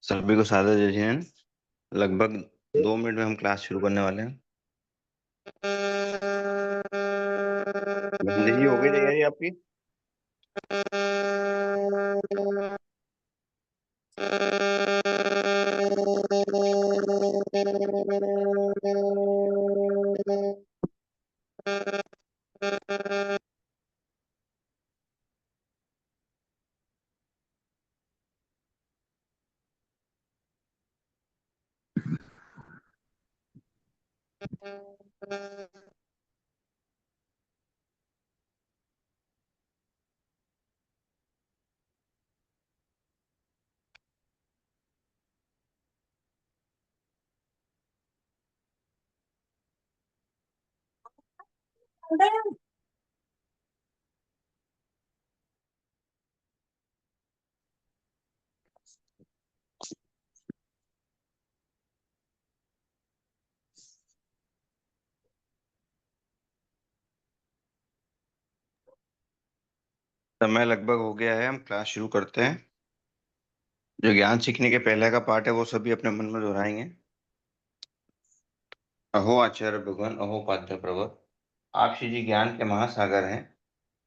सभी को सादर जय हिंद। लगभग 2 मिनट में हम क्लास शुरू करने वाले हैं। गांधी जी हो गई तैयारी आपकी? समय लगभग हो गया है, हम क्लास शुरू करते हैं। जो ज्ञान सीखने के पहले का पार्ट है वो सभी अपने मन में दोहराएंगे। अहो आचार्य भगवान, अहो पाद्य प्रवर। आप श्री जी ज्ञान के महासागर हैं।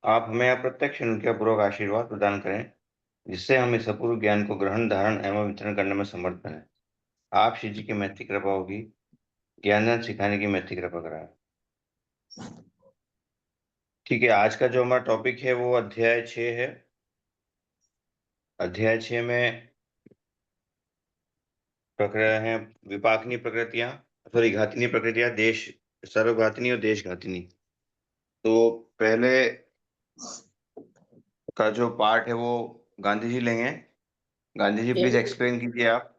आप हमें अप्रत्यक्ष अनुज्ञापूर्वक आशीर्वाद प्रदान करें, जिससे हम इस अपूर्व ज्ञान को ग्रहण, धारण एवं वितरण करने में समर्थ बने। आप श्री जी की मैत्री कृपा होगी। ज्ञान सिखाने की मैत्री कृपा कराएं। ठीक है, आज का जो हमारा टॉपिक है वो अध्याय 6 है। अध्याय 6 में प्रक्रिया है विपाकनीय प्रकृतियां, सॉरी घातनीय प्रकृतियां, देश सर्वघातनी और देश घातनी। तो पहले का जो पार्ट है वो गांधी जी लेंगे। गांधी जी प्लीज एक्सप्लेन कीजिए आप।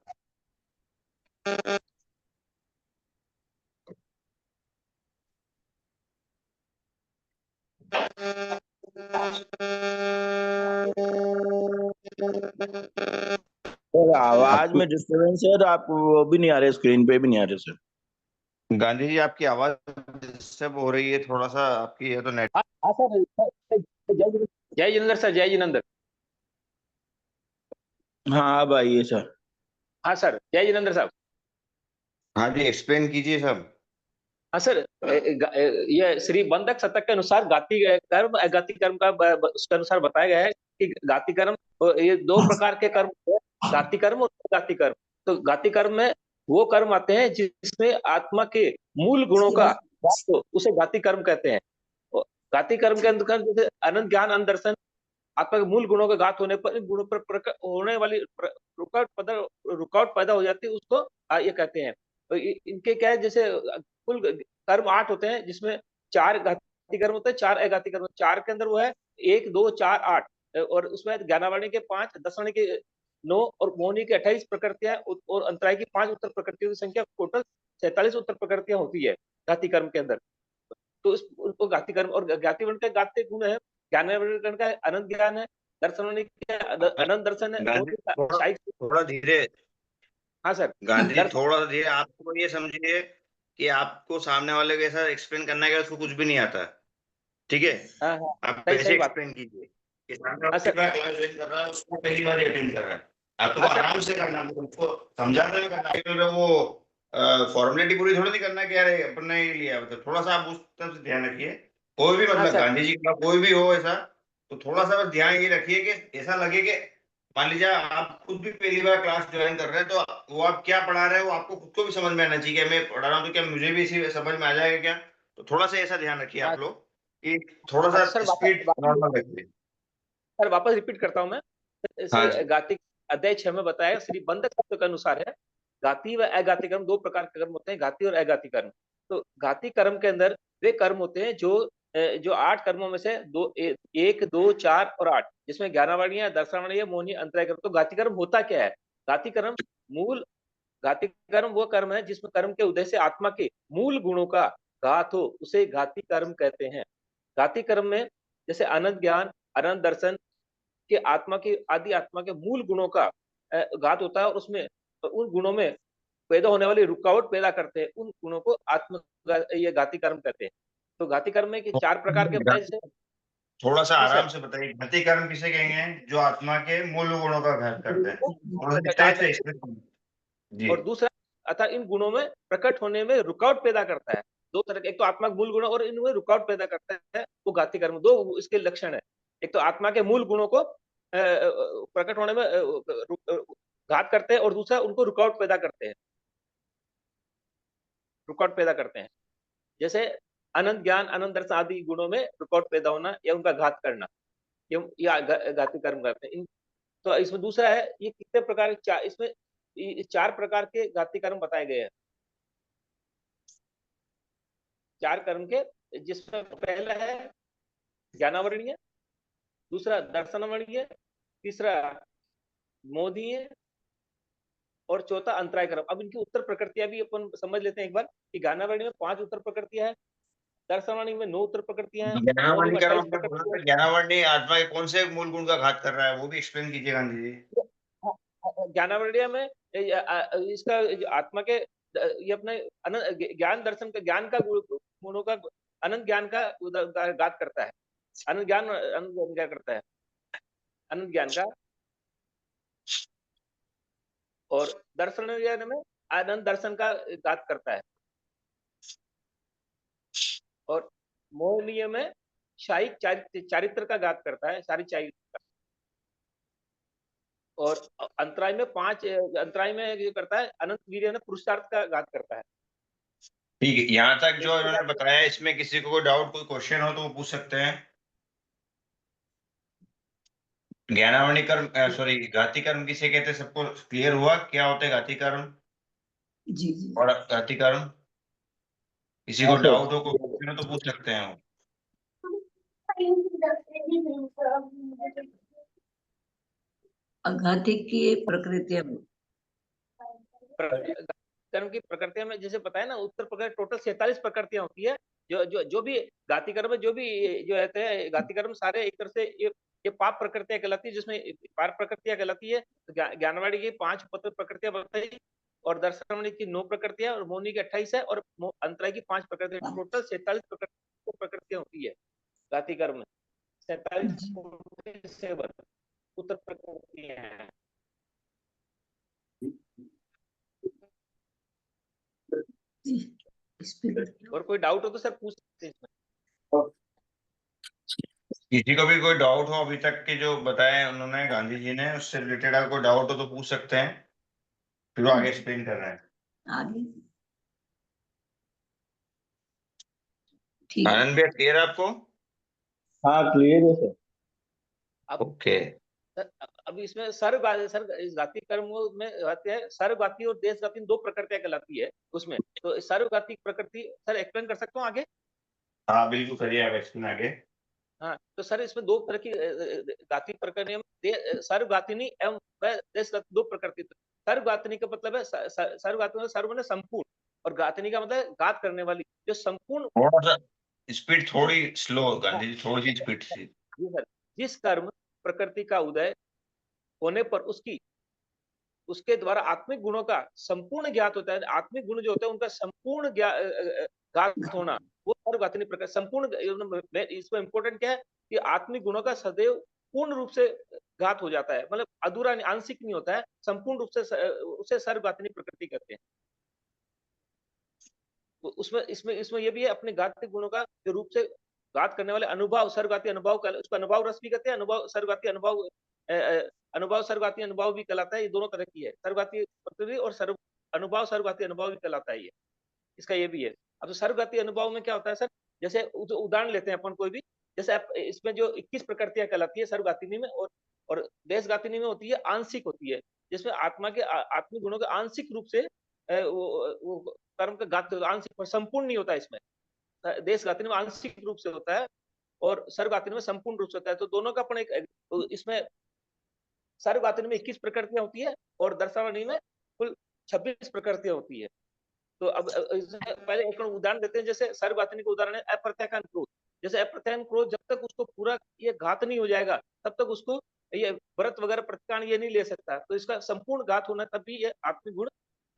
सर आवाज आपको में डिस्टरबेंस है, और आप वो भी नहीं आ रहे, स्क्रीन पे भी नहीं आ रहे सर। गांधी जी आपकी आवाज डिस्टर्ब हो रही है थोड़ा सा, आपकी है तो नेट। हाँ हाँ सर, जय जिनेंद्र सर, जय जिनेंद्र। हाँ अब आइए सर। हाँ सर, जय जिनेंद्र साहब। हाँ जी, एक्सप्लेन कीजिए सब। हाँ सर, ये श्री बंधक शतक के अनुसार गाति कर्म का उसके अनुसार बताया गया है कि गाति कर्म, ये दो प्रकार के कर्म है, गाति कर्म और गाति कर्म। तो गाति कर्म में वो कर्म आते हैं जिसमें आत्मा के मूल गुणों का घात हो, उसे गाति कर्म कहते हैं। और गाति कर्म के अंतर्गत जैसे अनंत ज्ञान, अनंत दर्शन, आपका मूल गुणों का घात होने पर इन गुणों पर होने वाली रुकावट पैदा हो जाती है, उसको ये कहते हैं। तो इनके क्या है, जैसे कुल कर्म 8 होते हैं, जिसमें 4 घाती कर्म होते हैं, 4 अघाती कर्म। 4 के अंदर वो है 1, 2, 4, 8, और उसमें ज्ञानावाणी के 5, दसवाणी के 9 और मोहिनी की 28 प्रकृतियां, और अंतराय की 5 उत्तर प्रकृतियों की संख्या टोटल 47 उत्तर प्रकृतियां होती है घाती कर्म के अंदर। तो उसको गाति कर्म, और गाति वर्ण का गाते गुण है, ज्ञान वर्ण का अनंत ज्ञान है, दर्शन का अनंत दर्शन है, गांधी मोक्ष का थोड़ा शाही। थोड़ा धीरे। हाँ सर। गांधी जी दर्शन। थोड़ा सा धीरे। आपको ये समझिए कि आपको सामने वाले को ऐसा एक्सप्लेन करना है कि उसको कुछ भी नहीं आता। ठीक है, हाँ हाँ, आप सही कैसे सही बात। एक्सप्लेन कीजिए कि सामने हाँ वाला सर। क्लास ज्वाइन कर रहा है, उसको पहली बार अटेंड कर रहा है। आपको हाँ सर। आराम से करना है, उसको समझाते हुए करना है। तो वो फॉर्मेलिटी पूरी थोड़ी नहीं करना है कि यार अपन ने ये लिया। मतलब थोड़ा सा आप उस तरफ से ध्यान रखिए। कोई भी, हाँ मतलब सर। गांधी जी का कोई भी हो ऐसा, तो थोड़ा सा बस ध्यान ये रखिए कि ऐसा लगे कि मान लीजिए आप खुद भी पहली बार क्लास ज्वाइन कर रहे हैं, तो वो आप क्या पढ़ा रहे हैं वो आपको खुद को भी समझ में आना चाहिए कि मैं पढ़ा रहा हूँ तो क्या मुझे भी इसी समझ में आ जाएगा क्या। तो थोड़ा सा ऐसा ध्यान रखिए हाँ आप लोग कि थोड़ा हाँ, सा तो सर स्पीड वापस नॉर्मल रखिए। सर वापस रिपीट करता हूँ मैं। हाँ जैसे जी। गाति अध्याय 6 में बताया श्री बंधक शब्द के अनुसार है, घाती व अघाती कर्म 2 प्रकार के कर्म होते हैं, घाती और अघाती कर्म। तो घाती कर्म के अंदर वे कर्म होते हैं जो 8 कर्मों में से 1, 2, 4 और 8, जिसमें ज्ञानावरणीय, दर्शनावरणीय, मोहनीय, अंतराय कर्म। तो घाती कर्म होता क्या है? घाती कर्म मूल घाती कर्म वो कर्म है जिसमें कर्म के उदय से आत्मा के मूल गुणों का घात हो, उसे घाती कर्म कहते हैं। घाती कर्म में जैसे अनंत ज्ञान, अनंत दर्शन के आदि आत्मा के मूल गुणों का घात होता है, और उसमें उन गुणों में पैदा होने वाली रुकावट पैदा करते हैं, उन गुणों को ये घाती कर्म कहते हैं। तो घाती कर्म में 4 प्रकार के बताए, जैसे थोड़ा सा जी सर, आराम से बताइए, घाती कर्म किसे कहेंगे? जो आत्मा के मूल गुणों का घात करते हैं। थोड़ा सा घात स्टेज से एक्सप्रेस जी। और दूसरा अतः इन गुणों में प्रकट होने में रुकावट पैदा करता है। 2 तरह के, एक तो आत्मा के मूल गुण और इनमें रुकावट पैदा करता है, वो घाती कर्म। 2 इसके लक्षण है, एक तो आत्मा के मूल गुणों को प्रकट होने में घात करते हैं, और दूसरा उनको रुकावट पैदा करते हैं। जैसे अनंत ज्ञान, अनंत दर्शन आदि गुणों में रुकावट पैदा होना या उनका घात करना, ये घाती कर्म करते हैं। तो इसमें दूसरा है, ये कितने प्रकार के, इसमें 4 प्रकार के घाती कर्म बताए गए हैं। 4 कर्म के, जिसमें पहला है ज्ञानावरणीय, दूसरा दर्शनावरणीय, तीसरा मोदीय, और चौथा अंतराय कर्म। अब इनकी उत्तर प्रकृतियां भी अपन समझ लेते हैं एक बार, कि ज्ञानावरणीय में 5 उत्तर प्रकृतियां हैं, दर्शनावरणीय में 9 उत्तर प्रकृतियां हैं, मोहनी में 28 प्रकृतियां हैं। ज्ञानावरणी आत्मा के कौन से मूल गुण का घात कर रहा है, वो भी एक्सप्लेन कीजिए गांधी जी। ज्ञानावरणीय में इसका आत्मा के ये अपने ज्ञान दर्शन का, ज्ञान का गुणों का, अनंत ज्ञान का घात करता है। अनंत ज्ञान क्या करता है? अनंत ज्ञान का। और दर्शन में अनंत दर्शन का घात करता है। और मोहनीय में शाही चारित्र का घात करता है, सारी चारित्र का। और अंतराय में ये करता है, अनंत वीर्य ने पुरुषार्थ का घात करता है। ठीक है, यहाँ तक जो एक इन्होंने बताया, इसमें किसी को कोई डाउट, कोई क्वेश्चन हो तो वो पूछ सकते हैं। ज्ञानावरणी कर्म, सॉरी, घाती कर्म किसे कहते हैं? सबको क्लियर हुआ क्या होता है घाती कर्म जी जी। और घाती कर्म? किसी को हाँ सर। डाउट हो, कोई क्वेश्चन हो तो पूछ सकते हैं वो। अघाती की प्रकृति कर्म की प्रकृतियां में जैसे बताया ना, उत्तर प्रकृति टोटल 47 प्रकृतियां होती है। जो भी घाती कर्म है, जो भी जो रहते हैं घाती कर्म, सारे एक तरह से ये पाप प्रकृतियां कहलाती है, जिसमें पाप प्रकृतियां कहलाती है। ज्ञानवाणी की 5 प्रकृतियां बताई, और दर्शनवाणी की 9 प्रकृतियां, और मौनी की 28 है, और अंतराय की 5 प्रकृतियां। टोटल 47 प्रकृतियां होती है घाती कर्म में। 47 उत्तर प्रकृतियां हैं। और कोई डाउट हो तो सर पूछ सकते हैं इसमें। किसी को भी कोई डाउट हो अभी तक के जो बताए उन्होंने गांधी जी ने, उससे रिलेटेड अगर कोई डाउट हो तो पूछ सकते हैं, फिर वो आगे एक्सप्लेन कर रहे हैं। आगे ठीक है। आनंद भैया क्लियर है आपको? हाँ क्लियर है सर। अब ओके। सर, अभी इसमें सर इस घाती कर्म में आते हैं, सर्वघाती और देशघाती 2 प्रकृतियां कहलाती है उसमें। तो सर्वघाती प्रकृति सर एक्सप्लेन कर सकता हूँ आगे? हाँ बिल्कुल करिए, आप एक्सप्लेन आगे। हाँ, तो सर इसमें 2 तरह की घाती प्रकृति में, सर्वघातिनी एवं देशघाती 2 प्रकृति। सर्वघातिनी का मतलब है सर्वघातिनी मतलब सर्व ने संपूर्ण, और घातिनी का मतलब घात करने वाली, जो संपूर्ण। थोड़ा सा स्पीड थोड़ी स्लो गांधी जी, थोड़ी सी स्पीड से। जी सर, जिस कर्म प्रकृति का उदय होने पर उसके द्वारा आत्मिक गुणों का संपूर्ण ज्ञात होता है, आत्मिक गुण जो होते हैं उनका संपूर्ण ज्ञात होना, वो सर्वघातिनी प्रकृति। संपूर्ण, इसमें इंपॉर्टेंट क्या है कि आत्मिक गुणों का सदैव पूर्ण रूप से घात हो जाता है, मतलब अधूरा आंशिक नहीं होता है, संपूर्ण रूप से उसे सर्वघातिनी प्रकृति कहते हैं। तो उसमें इसमें इसमें ये भी है, अपने घातिक गुणों का जो रूप से घात करने वाले अनुभव, सर्वघाती अनुभव, उसको अनुभव रस भी कहते हैं। अनुभव सर्वघाती अनुभव, अनुभव सर्वघाती अनुभव भी कहलाता है। ये दोनों तरह की है, सर्वघाती प्रकृति और अनुभव सर्वघाती अनुभव भी कहलाता है ये, इसका ये भी है। अब तो सर्वघाती अनुभव में क्या होता है सर, जैसे उदाहरण लेते हैं अपन कोई भी, जैसे इसमें जो 21 प्रकृतियां कहलाती है सर्वघातिनी में, और और देशगातिनी में होती है आंशिक होती है, जिसमें आत्मा के आत्मिक गुणों के आंशिक रूप से वो कर्म का गात आंशिक संपूर्ण नहीं होता इसमें। देशगातिनी में आंशिक रूप से होता है और सर्वगातिनी में संपूर्ण रूप से होता है। तो दोनों का अपन एक इसमें सर्वगातिनी में 21 प्रकृतियां होती है और दर्शनावली में कुल 26 प्रकृतियां होती है। तो अब इसमें पहले एक उदाहरण देते हैं, जैसे सर्वगातिनी का उदाहरण है अप्रत्याख्यान क्रोध। जैसे अप्रत्याख्यान क्रोध जब तक उसको पूरा ये घात नहीं हो जाएगा, तब तक उसको ये व्रत वगैरह प्रतिकान ये नहीं ले सकता। तो इसका संपूर्ण घात होना तब भी ये आत्मिक गुण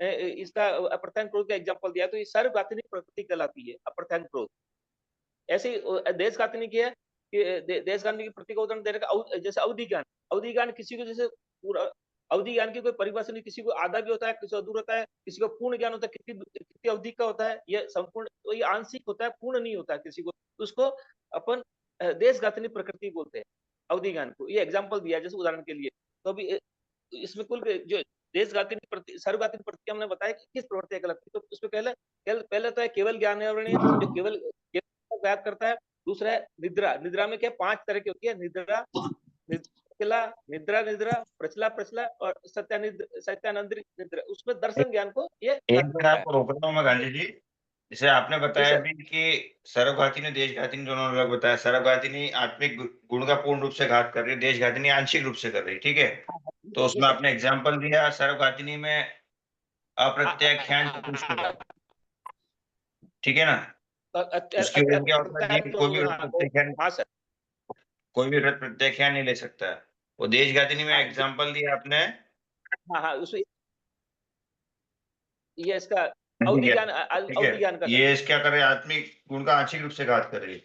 इसका अप्रत्याख्यान क्रोध का एग्जाम्पल दिया, तो ये सर्वगातिनी प्रकृति कहलाती है अप्रत्याख्यान क्रोध। ऐसे ही देशगातिनी की है कि देशगातिनी की प्रतीक का उदाहरण दे रखा, जैसे अवधि ज्ञान। अवधि ज्ञान किसी को जैसे पूरा अवधि ज्ञान की कोई परिभाषा नहीं, किसी को आधा भी होता है, किसी को अधूरा होता है, किसी को पूर्ण ज्ञान होता है, कितनी अवधि का होता है, ये संपूर्ण, तो ये आंशिक होता है, पूर्ण नहीं होता है किसी को, तो उसको अपन देशगातिनी प्रकृति बोलते हैं अवधि ज्ञान को। ये एग्जाम्पल दिया जैसे उदाहरण के लिए। तो अभी इसमें कुल जो देशगातिनी सर्वगातिनी प्रकृति हमने बताया कि किस प्रवृत्ति लगती है। तो उसमें पहले तो है केवल ज्ञान जो केवल ज्ञात करता है। दूसरा है निद्रा। निद्रा में क्या 5 तरह की होती है, निद्रा, निद्रा निद्रा, प्रचला प्रचला और सत्यानंद निद्रा। उसमें दर्शन ज्ञान को ये एक मिनट आपको रोक रहा हूँ मैं गांधी जी। जैसे आपने बताया सर। अभी कि सर्वघातिनी देशघातिनी दोनों अलग बताया। सर्वघातिनी आत्मिक गुण का पूर्ण रूप से घात कर रही है, देशघातिनी आंशिक रूप से कर रही है, ठीक है। तो जी उसमें सर। आपने एग्जाम्पल दिया सर्वघातिनी में अप्रत्याख्यान चतुष्ट का, ठीक है ना। उसकी वजह क्या होता है कि कोई भी व्रत प्रत्याख्यान, हाँ सर। कोई भी व्रत प्रत्याख्यान नहीं ले सकता है। वो देशघातिनी में हाँ एग्जाम्पल दिया आपने। हाँ हाँ, उसमें ये इसका ठीक अवधि है, ज्ञान ठीक है। अवधि ज्ञान का सर। ये क्या कर रहे हैं, आत्मिक गुण का आंशिक रूप से घात कर रही है,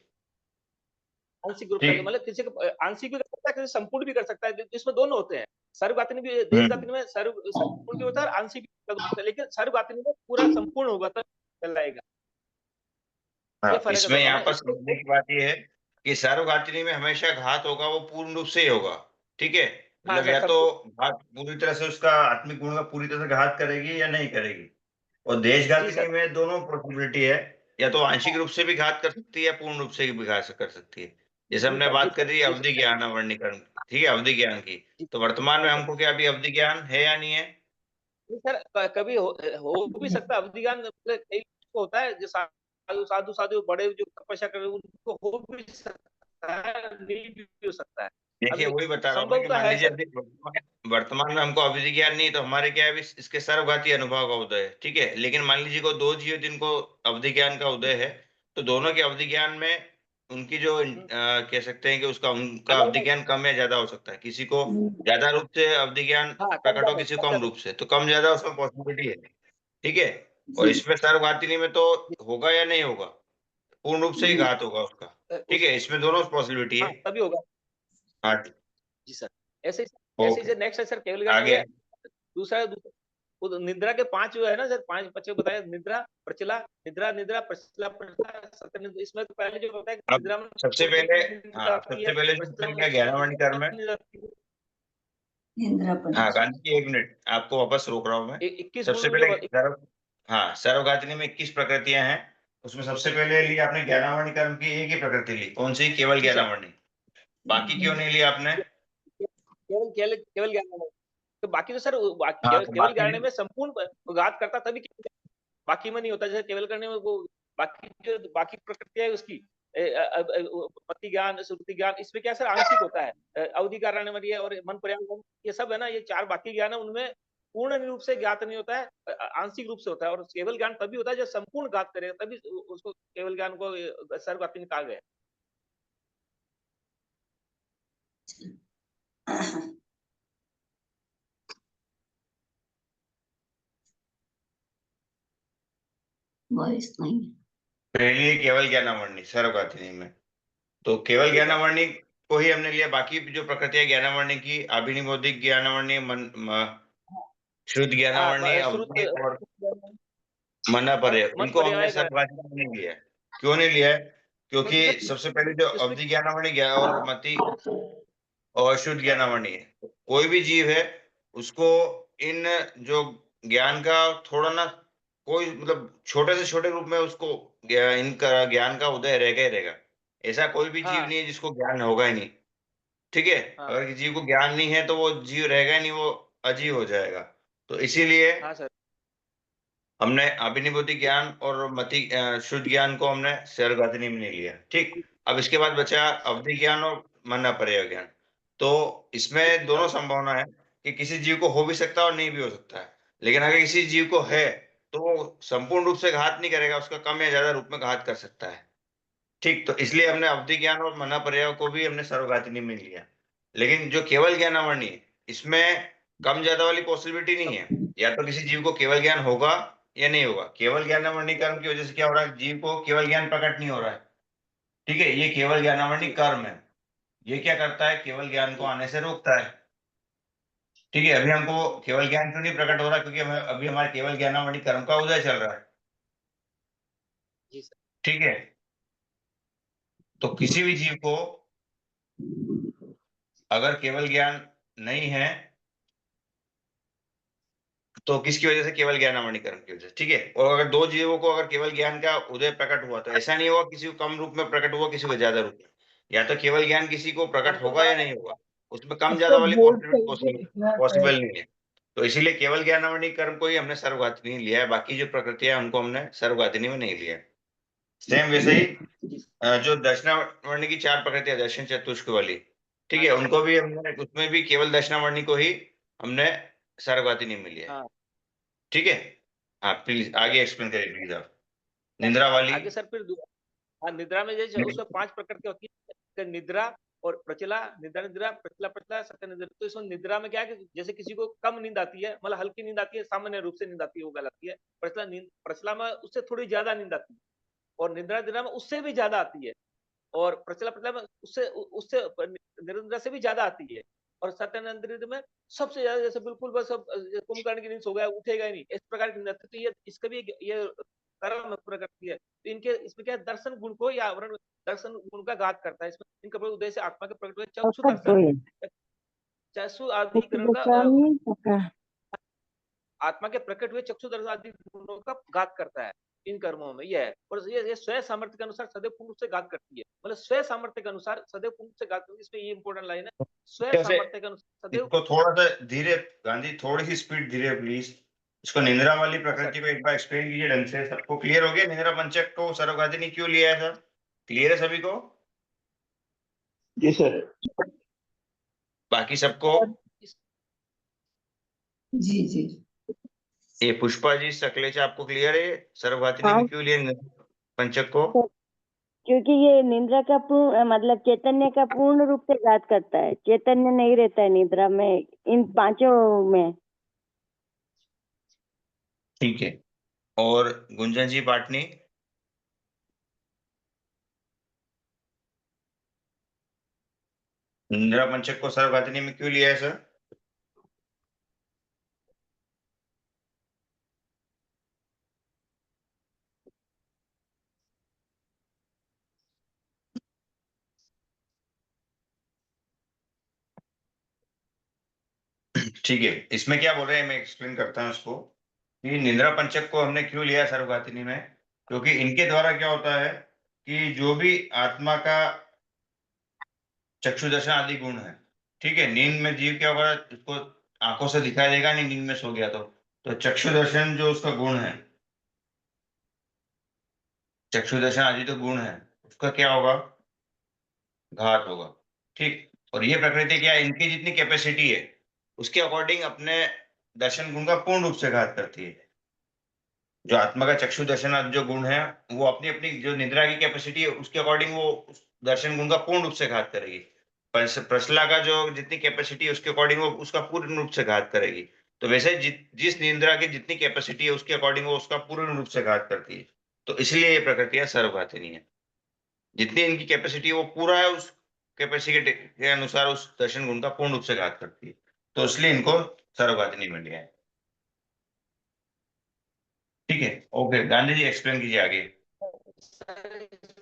आंशिक रूप का ठीक। मतलब किसी को आंशिक भी कर सकता है, किसी संपूर्ण भी कर सकता है, इसमें दोनों होते हैं। सर्वगातिनी भी हम्म। देशगातिनी में संपूर्ण भी होता है और आंशिक भी होता है, लेकिन सर्वगातिनी में पूरा संपूर्ण होगा तब कहलाएगा। ये हाँ, फर्क है इसमें दोनों यहाँ में पर इसमें। समझने की बात यह है कि सर्वघातिनी में हमेशा घात होगा, वो पूर्ण रूप से ही होगा, ठीक है। हाँ मतलब सर या तो संपूर्ण। घात पूरी तरह से उसका आत्मिक गुण का पूरी तरह से घात करेगी या नहीं करेगी। और जी देशघातिनी सर। में दोनों पॉसिबिलिटी है, या तो आंशिक हाँ रूप से भी घात कर सकती है या पूर्ण रूप से भी घात कर सकती है। जैसे जी हमने सर, जी बात सर, करी जी अवधि सर, ज्ञान वर्णीकरण, ठीक है, अवधि ज्ञान की। जी तो वर्तमान में हाँ सर। हमको क्या अभी अवधि ज्ञान है या नहीं है। नहीं सर, कभी हो भी सकता है अवधि ज्ञान, मतलब कई को होता है, जो साधु साधु बड़े जो तपस्या कर रहे हैं उनको हो भी सकता है, नहीं भी हो सकता है। देखिए, अभी वही बता रहा हूँ मैं कि संभवता मान है लीजिए सर। अभी वर्तमान में हमको अवधि ज्ञान नहीं, तो हमारे क्या है, इसके सर्वघाती अनुभव का उदय है, ठीक है। लेकिन मान लीजिए को दो जीव जिनको अवधि ज्ञान का उदय है, तो दोनों के अवधि ज्ञान में उनकी जो कह सकते हैं कि उनका अलग अवधि अलग। ज्ञान कम या ज्यादा हो सकता है। किसी को ज्यादा रूप से अवधि ज्ञान हाँ कम प्रकट हो, ज्यादा किसी कम को कम ज्यादा। रूप से, तो कम ज्यादा उसमें पॉसिबिलिटी है, ठीक है। और जी इसमें सर्वघातिनी में तो होगा या नहीं होगा, पूर्ण रूप से ही घात होगा उसका, ठीक उस है। इसमें दोनों पॉसिबिलिटी हाँ है। तभी होगा। हाँ, जी सर। ऐसे ही ओके, जो नेक्स्ट है सर केवल ज्ञान में आगे। ये दूसरा वो निद्रा के 5 जो है ना सर, 5 बच्चे बताए, निद्रा, प्रचला, निद्रा निद्रा, प्रचला प्रचला, सत्यनिद्रा। इसमें तो पहले जो होता है कि अब निद्रा में सबसे पूर्ण पहले, निद्रा हाँ, आती है, सबसे पहले जो प्रचला बताया में गया ज्ञानावरणी कर्म है। निद्रा आती है। इंदिरा हाँ पंच। गांधी जी, एक मिनट, आपको वापस रोक रहा हूँ मैं। 21 सबसे गुण पहले जो हाँ, सर्वघातिनी में 21 प्रकृतियां हैं। उसमें सबसे पहले ली आपने ज्ञानावरणी कर्म की एक ही प्रकृति ली, कौन सी, केवल जी सर। ज्ञानावरणी। बाकी क्यों नहीं लिया आपने। केवल केवल केवल ज्ञान में। तो बाकी तो सर बाकी हाँ, तो केवल बाकी ज्ञान में संपूर्ण घात करता तभी बाकी में नहीं होता। जैसे केवल करने में वो बाकी जो बाकी प्रकृति है उसकी पति ज्ञान, श्रुति ज्ञान, इसमें क्या सर आंशिक होता है। अवधि कारण में ये और मन पर्यावरण ये सब है ना, ये 4 बाकी ज्ञान है, उनमें पूर्ण रूप से ज्ञात नहीं होता है, आंशिक रूप से होता है। और केवल ज्ञान तभी होता है जब संपूर्ण ज्ञात करेगा, तभी उसको केवल ज्ञान को सर्वव्यापी कहा गया है। वॉइस नहीं। पहली है केवल ज्ञानावरणी सर्वघातिनी में। तो केवल जी सर। ज्ञानावरणी को ही हमने लिया। बाकी जो प्रकृतियां ज्ञानावरणी की, अभिनिबोधिक ज्ञानावरणी, शुद्ध ज्ञानावरणी, श्रुत अवधि और मना पर है, मन इनको हमने पर्याय का सर्वघातिनी में नहीं लिया है। क्यों नहीं लिया है, क्योंकि क्योंकि सर सबसे पहले जो इसमें अवधि ज्ञानावरणी ज्ञान और मति और शुद्ध हाँ ज्ञानावरणी है, कोई भी जीव है उसको इन जो ज्ञान का थोड़ा ना, कोई मतलब छोटे से छोटे रूप में उसको इनका ज्ञान का उदय रहेगा ही रहेगा। ऐसा कोई भी जीव हाँ नहीं है जिसको ज्ञान होगा ही नहीं, ठीक है। हाँ अगर किसी जीव को ज्ञान नहीं है तो वो जीव रहेगा नहीं, वो अजीव हो जाएगा। तो इसीलिए हाँ सर। हमने अभिनिभूति ज्ञान और शुद्ध ज्ञान को हमने सर्वगातिनी में नहीं लिया। ठीक। अब इसके बाद बचा अवधि ज्ञान और मन अपर्याय ज्ञान। तो इसमें दोनों संभावना है कि किसी जीव को हो भी सकता है और नहीं भी हो सकता है। लेकिन अगर किसी जीव को है तो वो संपूर्ण रूप से घात नहीं करेगा, उसका कम या ज्यादा रूप में घात कर सकता है। ठीक। तो इसलिए हमने अवधि ज्ञान और मना पर्याय को भी हमने सर्वघातिनी में लिया। लेकिन जो केवल ज्ञानावरणी है, इसमें कम ज्यादा वाली पॉसिबिलिटी नहीं है। या तो किसी जीव को केवल ज्ञान होगा या नहीं होगा। केवल ज्ञानावरणी कर्म की वजह से क्या हो रहा है, जीव को केवल ज्ञान प्रकट नहीं हो रहा है। ठीक है, ये केवल ज्ञानावरणी कर्म है। ये क्या करता है, केवल ज्ञान को आने से रोकता है। ठीक है, अभी हमको केवल ज्ञान क्यों नहीं प्रकट हो रहा, क्योंकि हमें अभी हमारे केवल ज्ञानावरणी कर्म का उदय चल रहा है। जी सर। ठीक है। तो किसी भी जीव को अगर केवल ज्ञान नहीं है तो किसकी वजह से, केवल ज्ञानावरणीकरण की वजह से। ठीक है। और अगर दो जीवों को अगर केवल ज्ञान का उदय प्रकट हुआ तो ऐसा नहीं होगा किसी को कम रूप में प्रकट हुआ, किसी को ज्यादा रूप में। या तो केवल ज्ञान किसी को प्रकट हमको होगा या कहा नहीं होगा, उसमें कम ज्यादा इसको वाली बोर्ड पॉसिबल पॉसिबल नहीं है। तो इसीलिए केवल ज्ञानावरणीकरण को ही हमने सर्वघातिनी लिया है, बाकी जो प्रकृतियां उनको हमने सर्वघातिनी में नहीं लिया है। सेम वैसे ही जो दक्षिणावर्णी की चार प्रकृतियां, दक्षिण चतुष्क वाली, ठीक हाँ है, जी सर। उनको भी हमने उसमें भी केवल दक्षिणावर्णी को ही हमने सर्वघातिनी में लिया है। हाँ ठीक है। हाँ प्लीज आगे एक्सप्लेन करिए प्लीज आप। निद्रा वाली। आगे सर फिर हाँ, निद्रा में जैसे उसमें 5 प्रकार की होती है, निद्रा और प्रचला, निद्रा निद्रा, प्रचला प्रचला, सकल निद्रा। तो इसमें निद्रा में क्या है कि जैसे किसी को कम नींद आती है, मतलब हल्की नींद आती है, सामान्य रूप से नींद आती है, वो गलत है। प्रचला में उससे थोड़ी ज्यादा नींद आती है, और निद्रा निद्रा में उससे भी ज्यादा आती है, और प्रचला प्रचला में उससे उससे निद्रा से भी ज्यादा आती है, और सत्यानंद में सबसे ज्यादा, जैसे बिल्कुल बस कुंभकर्ण की नींद सो गया, उठेगा ही नहीं, इस प्रकार की नींद आती है। तो ये इसका भी ये कर्म प्रकृति है। तो इनके इसमें क्या है, दर्शन गुण को या आवरण दर्शन गुण का घात करता है। इसमें इनका प्रयोग उद्देश्य आत्मा के प्रकट हुए चक्षु दर्शन, चक्षु आदिकरण का आत्मा के प्रकट हुए चक्षु दर्शन आदि गुणों का घात करता है इन कर्मों में। यह है, और ये स्वयं सामर्थ्य के अनुसार सदैव पूर्ण रूप से घात करती है, मतलब स्वयं सामर्थ्य के अनुसार सदैव पूर्ण रूप से घात करती है। इसमें ये इंपॉर्टेंट लाइन है, स्वयं कैसे, सामर्थ्य के अनुसार सदैव। इसको थोड़ा सा धीरे, गांधी थोड़ी सी स्पीड धीरे प्लीज। इसको निद्रा वाली हाँ सर। प्रकृति को एक बार एक्सप्लेन कीजिए ढंग से। सबको क्लियर हो गया निद्रा पंचक को सर्वघातिनी क्यों लिया है सर? क्लियर है सभी को? जी सर। बाकी सबको? जी जी। ये पुष्पा जी, सकलेचा, आपको क्लियर है सर्वघातिनी हाँ में क्यों लिया निद्रा पंचक को? सर, क्योंकि ये निद्रा का पूर्ण मतलब चैतन्य का पूर्ण रूप से घात करता है। चैतन्य नहीं रहता है निद्रा में, इन पांचों में। ठीक है। और गुंजन जी पाटनी? निद्रा पंचक को सर्वघातिनी में क्यों लिया है सर? ठीक है, इसमें क्या बोल रहे हैं मैं एक्सप्लेन करता हूँ इसको, कि निद्रा पंचक को हमने क्यों लिया सर्वघातिनी में। क्योंकि इनके द्वारा क्या होता है कि जो भी आत्मा का चक्षु दर्शन आदि गुण है, ठीक है, नींद में जीव क्या होगा, उसको आंखों से दिखाई देगा नहीं नींद में सो गया तो चक्षु दर्शन जो उसका गुण है, चक्षु दर्शन आदि तो गुण है, उसका क्या होगा, घात होगा। ठीक। और ये प्रकृति क्या है, इनकी जितनी कैपेसिटी है उसके अकॉर्डिंग अपने दर्शन गुण का पूर्ण रूप से घात करती है। जो आत्मा का चक्षु दर्शन आदि जो गुण है, वो अपनी अपनी जो निद्रा की कैपेसिटी है उसके अकॉर्डिंग वो उस दर्शन गुण का पूर्ण रूप से घात करेगी। प्रसला का जो जितनी कैपेसिटी है उसके अकॉर्डिंग वो उसका पूर्ण रूप से घात करेगी। तो वैसे जिस निद्रा की जितनी कैपेसिटी है उसके अकॉर्डिंग वो उसका पूर्ण रूप से घात करती है। तो इसलिए ये प्रकृतियां सर्वघातिनी है। जितनी इनकी कैपेसिटी है वो पूरा है, उस कैपेसिटी के अनुसार उस दर्शन गुण का पूर्ण रूप से घात करती है। तो इसलिए इनको सर्वघातिनी में लिया है। ठीक है। ओके, गांधी जी एक्सप्लेन कीजिए आगे।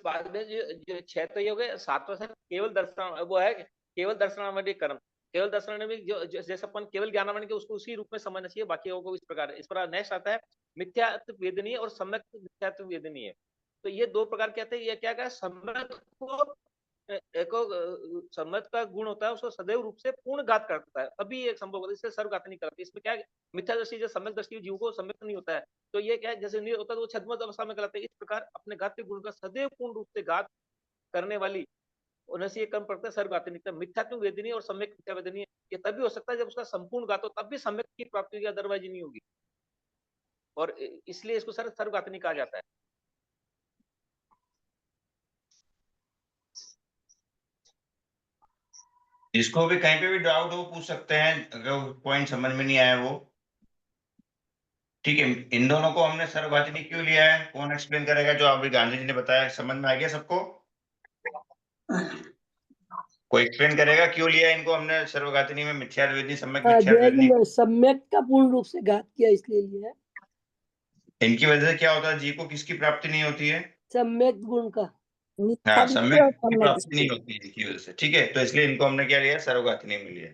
बाद में जो छह तो ये हो गए, सातवां सर केवल दर्शन, वो है केवल दर्शनावली कर्म। केवल दर्शनावली जैसे अपन केवल ज्ञानावली के उसको उसी रूप में समझना चाहिए, बाकी को इस प्रकार है। इस प्रकार नेक्स्ट आता है मिथ्यात्व वेदनीय और सम्यक मिथ्यात्व वेदनीय। तो ये दो प्रकार के आते हैं। ये क्या क्या सम्यक को सम्यक का गुण होता है, उसको सदैव रूप से पूर्ण घात करता है, तभी ये संभव होता है, इससे सर्वघात नहीं करती। इसमें क्या है, मिथ्या दृष्टि जो सम्यक दृष्टि जीव को सम्यक नहीं होता है, तो ये क्या है, जैसे नहीं होता तो वो छद्मत अवस्था में कहलाते हैं। इस प्रकार अपने घात के गुण का सदैव पूर्ण रूप से घात करने वाली होने से ये कर्म प्रकृति सर्वघाती निकलता है। मिथ्यात्मक वेदनीय और सम्यक मिथ्या वेदनीय ये तभी हो सकता है जब उसका संपूर्ण घात हो, तब भी सम्यक की प्राप्ति होगी, अदरवाइज नहीं होगी। और इसलिए इसको सर्वघातनी कहा जाता है। जिसको भी कहीं पे भी डाउट हो पूछ सकते हैं, अगर पॉइंट समझ में नहीं आया वो। ठीक है, इन दोनों को हमने सर्वघातनी क्यों लिया है, कौन एक्सप्लेन करेगा? जो अभी गांधी जी ने बताया, समझ में आ गया सबको? कोई एक्सप्लेन करेगा क्यों लिया इनको हमने सर्वघातनी में, मिथ्या वेदनी, सम्यक मिथ्या वेदनी? सम्यक का पूर्ण रूप से घात किया इसलिए लिया है। इनकी वजह से क्या होता है, जीव को किसकी प्राप्ति नहीं होती है? सम्यक गुण का। हाँ, सम्यक की प्राप्ति नहीं होती है इनकी वजह से। ठीक है, तो इसलिए इनको हमने क्या लिया, सर्वघातनी में लिया।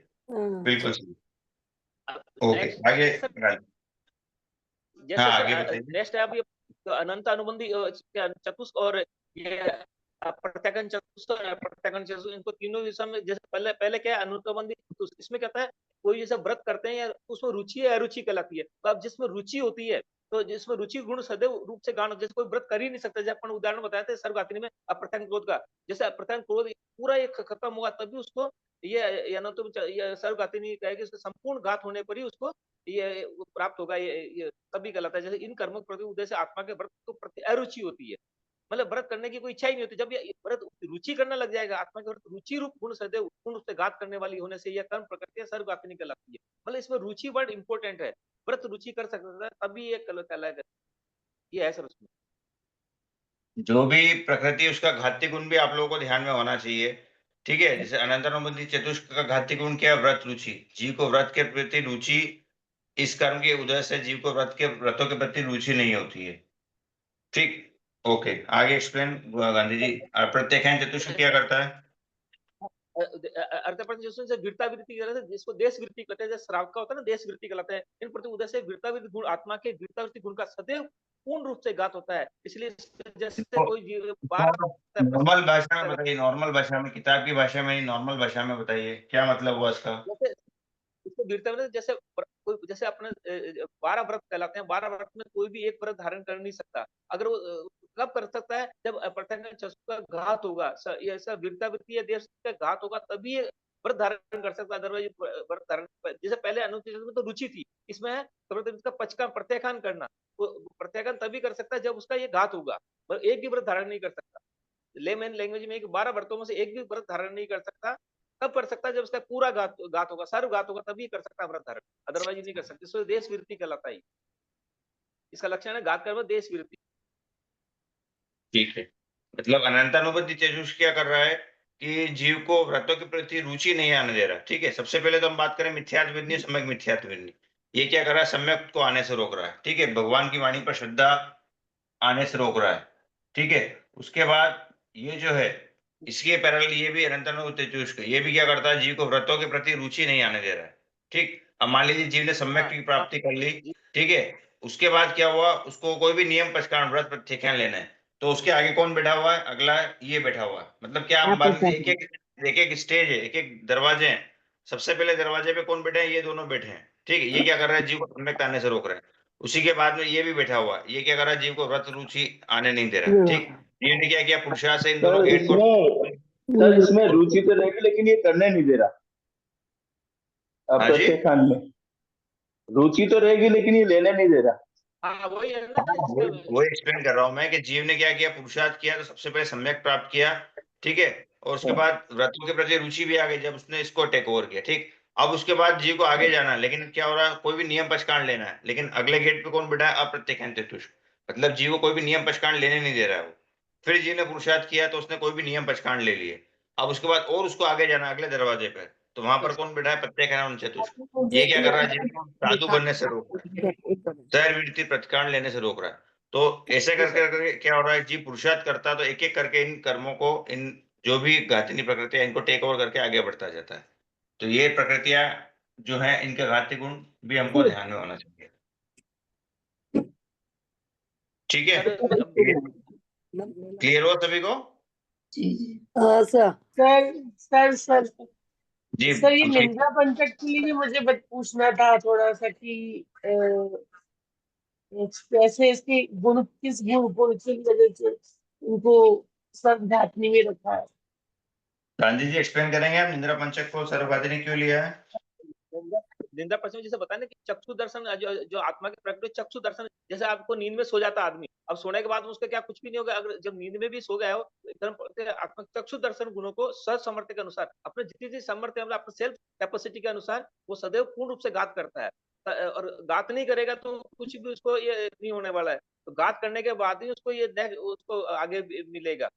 बिल्कुल सही। ओके, आगे। हाँ, आगे बताइए। नेक्स्ट है अभी अनंत अनुबंधी चतुष्क और ये प्रत्यागन चतुष्क और प्रत्यागन चतुष्क, इनको तीनों विषय में जैसे पहले क्या है, अनुबंधी चतुष्क, इसमें कहता है कोई जैसे व्रत करते हैं या उसमें रुचि है अरुचि कहलाती है। तो अब जिसमें रुचि होती है, तो जिसमें रुचि गुण सदैव रूप से गान, जैसे कोई व्रत कर ही नहीं सकता, जैसे अपन उदाहरण बताए थे सर्वघातनी में अप्रत्यागन क्रोध का, जैसे अप्रत्यागन क्रोध पूरा ये खत्म हुआ तभी उसको ये न तो ये सर्वघातनी कहेगी, संपूर्ण घात होने पर ही उसको ये प्राप्त होगा, ये तभी कहलाता है। जैसे इन कर्मों के प्रति उद्देश्य आत्मा के व्रत को प्रति अरुचि होती है, मतलब व्रत करने की कोई इच्छा ही नहीं होती। जब ये व्रत रुचि करने लग जाएगा, आत्मा के व्रत रुचि रूप गुण सदैव पूर्ण उससे घात करने वाली होने से यह कर्म प्रकृति सर्वघातनी कहलाती है। मतलब इसमें रुचि वर्ड इंपॉर्टेंट है, व्रत रुचि कर सकता है तभी ये कहलाएगा, ये है सर उसमें। जो भी प्रकृति उसका घाती गुण भी आप लोगों को ध्यान में होना चाहिए। ठीक है, जैसे अनंतरनुबंधी चतुष्क का घाती गुण क्या है, व्रत रुचि। जीव को व्रत के प्रति रुचि, इस कर्म के उदय से जीव को व्रतों के प्रति रुचि नहीं होती है। ठीक, ओके, आगे एक्सप्लेन गांधी जी। प्रत्याख्यान चतुष्क क्या करता है? से वीरता वृत्ति जिसको देश वृत्ति कहते हैं, श्रावक का होता है ना, देश वृत्ति कहलाते हैं। इन प्रति उदय से वीरता वृत्ति गुण, आत्मा के वीरता वृत्ति गुण का सदैव पूर्ण रूप से घात होता है। इसलिए जैसे कोई नॉर्मल भाषा में बताइए, नॉर्मल भाषा में, किताब की भाषा में, नॉर्मल भाषा में बताइए, क्या मतलब हुआ इसका? इसको वीरता वृत्ति जैसे अपने 12 व्रत कहलाते हैं, 12 व्रत में कोई भी एक व्रत धारण कर नहीं सकता। अगर वो कब कर सकता है, जब प्रत्यागन चतुष्क का घात होगा, ऐसा वीरता वृत्ति या देश का घात होगा तभी ये व्रत धारण कर सकता है, अदरवाइज व्रत धारण। जैसे पहले अनुच्छेद में तो रुचि थी, इसमें है इसका पचका प्रत्याख्यान करना, वो प्रत्याख्यान तभी कर सकता है जब उसका ये घात होगा, एक भी व्रत धारण नहीं कर सकता। लेमैन लैंग्वेज में 12 व्रतों में से एक भी व्रत धारण नहीं कर सकता। कब कर सकता है, जब उसका पूरा घात होगा, सर्व घात होगा, तभी कर सकता है व्रत धारण, अदरवाइज नहीं कर सकता। इसको देश वृत्ति कहलाता है, इसका लक्षण है घात कर्म देश वृत्ति। ठीक है, मतलब अनंतानुबंधी चतुष्क क्या कर रहा है कि जीव को व्रतों के प्रति रुचि नहीं आने दे रहा। ठीक है, सबसे पहले तो हम बात करें मिथ्यात्व वेदनी, सम्यक मिथ्यात्व वेदनी। ये क्या कर रहा है, सम्यक को आने से रोक रहा है। ठीक है, भगवान की वाणी पर श्रद्धा आने से रोक रहा है। ठीक है, उसके बाद ये जो है, इसके पैरेलल ये भी अनंतानुबंधी चतुष्क, ये भी क्या करता है, जीव को व्रतों के प्रति रुचि नहीं आने दे रहा है। ठीक, अब मान लीजिए जीव ने सम्यक की प्राप्ति कर ली। ठीक है, उसके बाद क्या हुआ, उसको कोई भी नियम पचकान व्रत प्रत्याख्यान लेना है, तो उसके आगे कौन बैठा हुआ है, अगला ये बैठा हुआ है। मतलब क्या, आप मान लीजिए एक एक स्टेज है, एक एक दरवाजे हैं। सबसे पहले दरवाजे पे कौन बैठे हैं, ये दोनों बैठे हैं। ठीक है, ये क्या कर रहा है, जीव को सम्यक आने से रोक रहा है। उसी के बाद में ये भी बैठा हुआ है, ये क्या कर रहा है, जीव को व्रत रुचि आने नहीं दे रहा है। ठीक, ये ने क्या किया, पुरुषार्थ से इन दोनों गेट को। सर इसमें रुचि तो रहेगी लेकिन ये करने नहीं दे रहा। प्रत्याख्यान में रुचि तो रहेगी लेकिन ये लेने नहीं दे रहा। वही है ना, वही एक्सप्लेन कर रहा हूं मैं कि जीव ने क्या किया, पुरुषार्थ किया, तो सबसे पहले सम्यक प्राप्त किया। ठीक है, और उसके बाद व्रतों के प्रति रुचि भी आ गई जब उसने इसको टेक ओवर किया। ठीक, अब उसके बाद जीव को आगे जाना है, लेकिन क्या हो रहा है, कोई भी नियम पचकांड लेना है, लेकिन अगले गेट पे कौन बैठा है, अप्रत्याख्यान चतुष्क। मतलब जीव को कोई भी नियम पचकांड लेने नहीं दे रहा है वो। फिर जीव ने पुरुषार्थ किया तो उसने कोई भी नियम पचकांड ले लिए। अब उसके बाद और उसको आगे जाना है अगले दरवाजे पे, तो वहां पर कौन बैठा है, प्रत्याख्यान चतुष्क। ये क्या कर रहा है, जीव को साधु बनने से रोक रहा है, दैर्वृत्ति प्रतिकांड लेने से रोक रहा है। तो ऐसे करके क्या हो रहा है, जीव पुरुषार्थ करता है तो एक एक करके इन कर्मों को, इन जो भी घातनी प्रकृति है, इनको टेक ओवर करके आगे बढ़ता जाता है। तो ये प्रकृतियां जो है, इनके घाती गुण भी हमको ध्यान में होना चाहिए। ठीक है, क्लियर हो सभी को? जी जी हाँ सर। सर जी सर ये पूछिए। निंदा पंचक के लिए मुझे पूछना था थोड़ा सा कि कैसे इसके गुण, किस गुण की वजह से इनको सर्वधातनी में रखा है। गांधी जी एक्सप्लेन करेंगे आप निंद्रा पंचक को सर्वघाती ने क्यों लिया है? निंदा पश्चिम जैसे बताया ना कि चक्षु दर्शन जो आत्मा के प्रकट चक्षु दर्शन, जैसे आपको नींद में सो जाता आदमी, अब सोने के बाद उसका क्या कुछ भी नहीं होगा, अगर जब नींद में भी सो गया हो तो एकदम आत्मा चक्षु दर्शन गुणों को सामर्थ्य के अनुसार अपने जितनी सामर्थ्य मतलब अपने सेल्फ कैपेसिटी के अनुसार वो सदैव पूर्ण रूप से गात करता है। और गात नहीं करेगा तो कुछ भी उसको ये नहीं होने वाला है। तो गात करने के बाद ही उसको ये उसको आगे मिलेगा।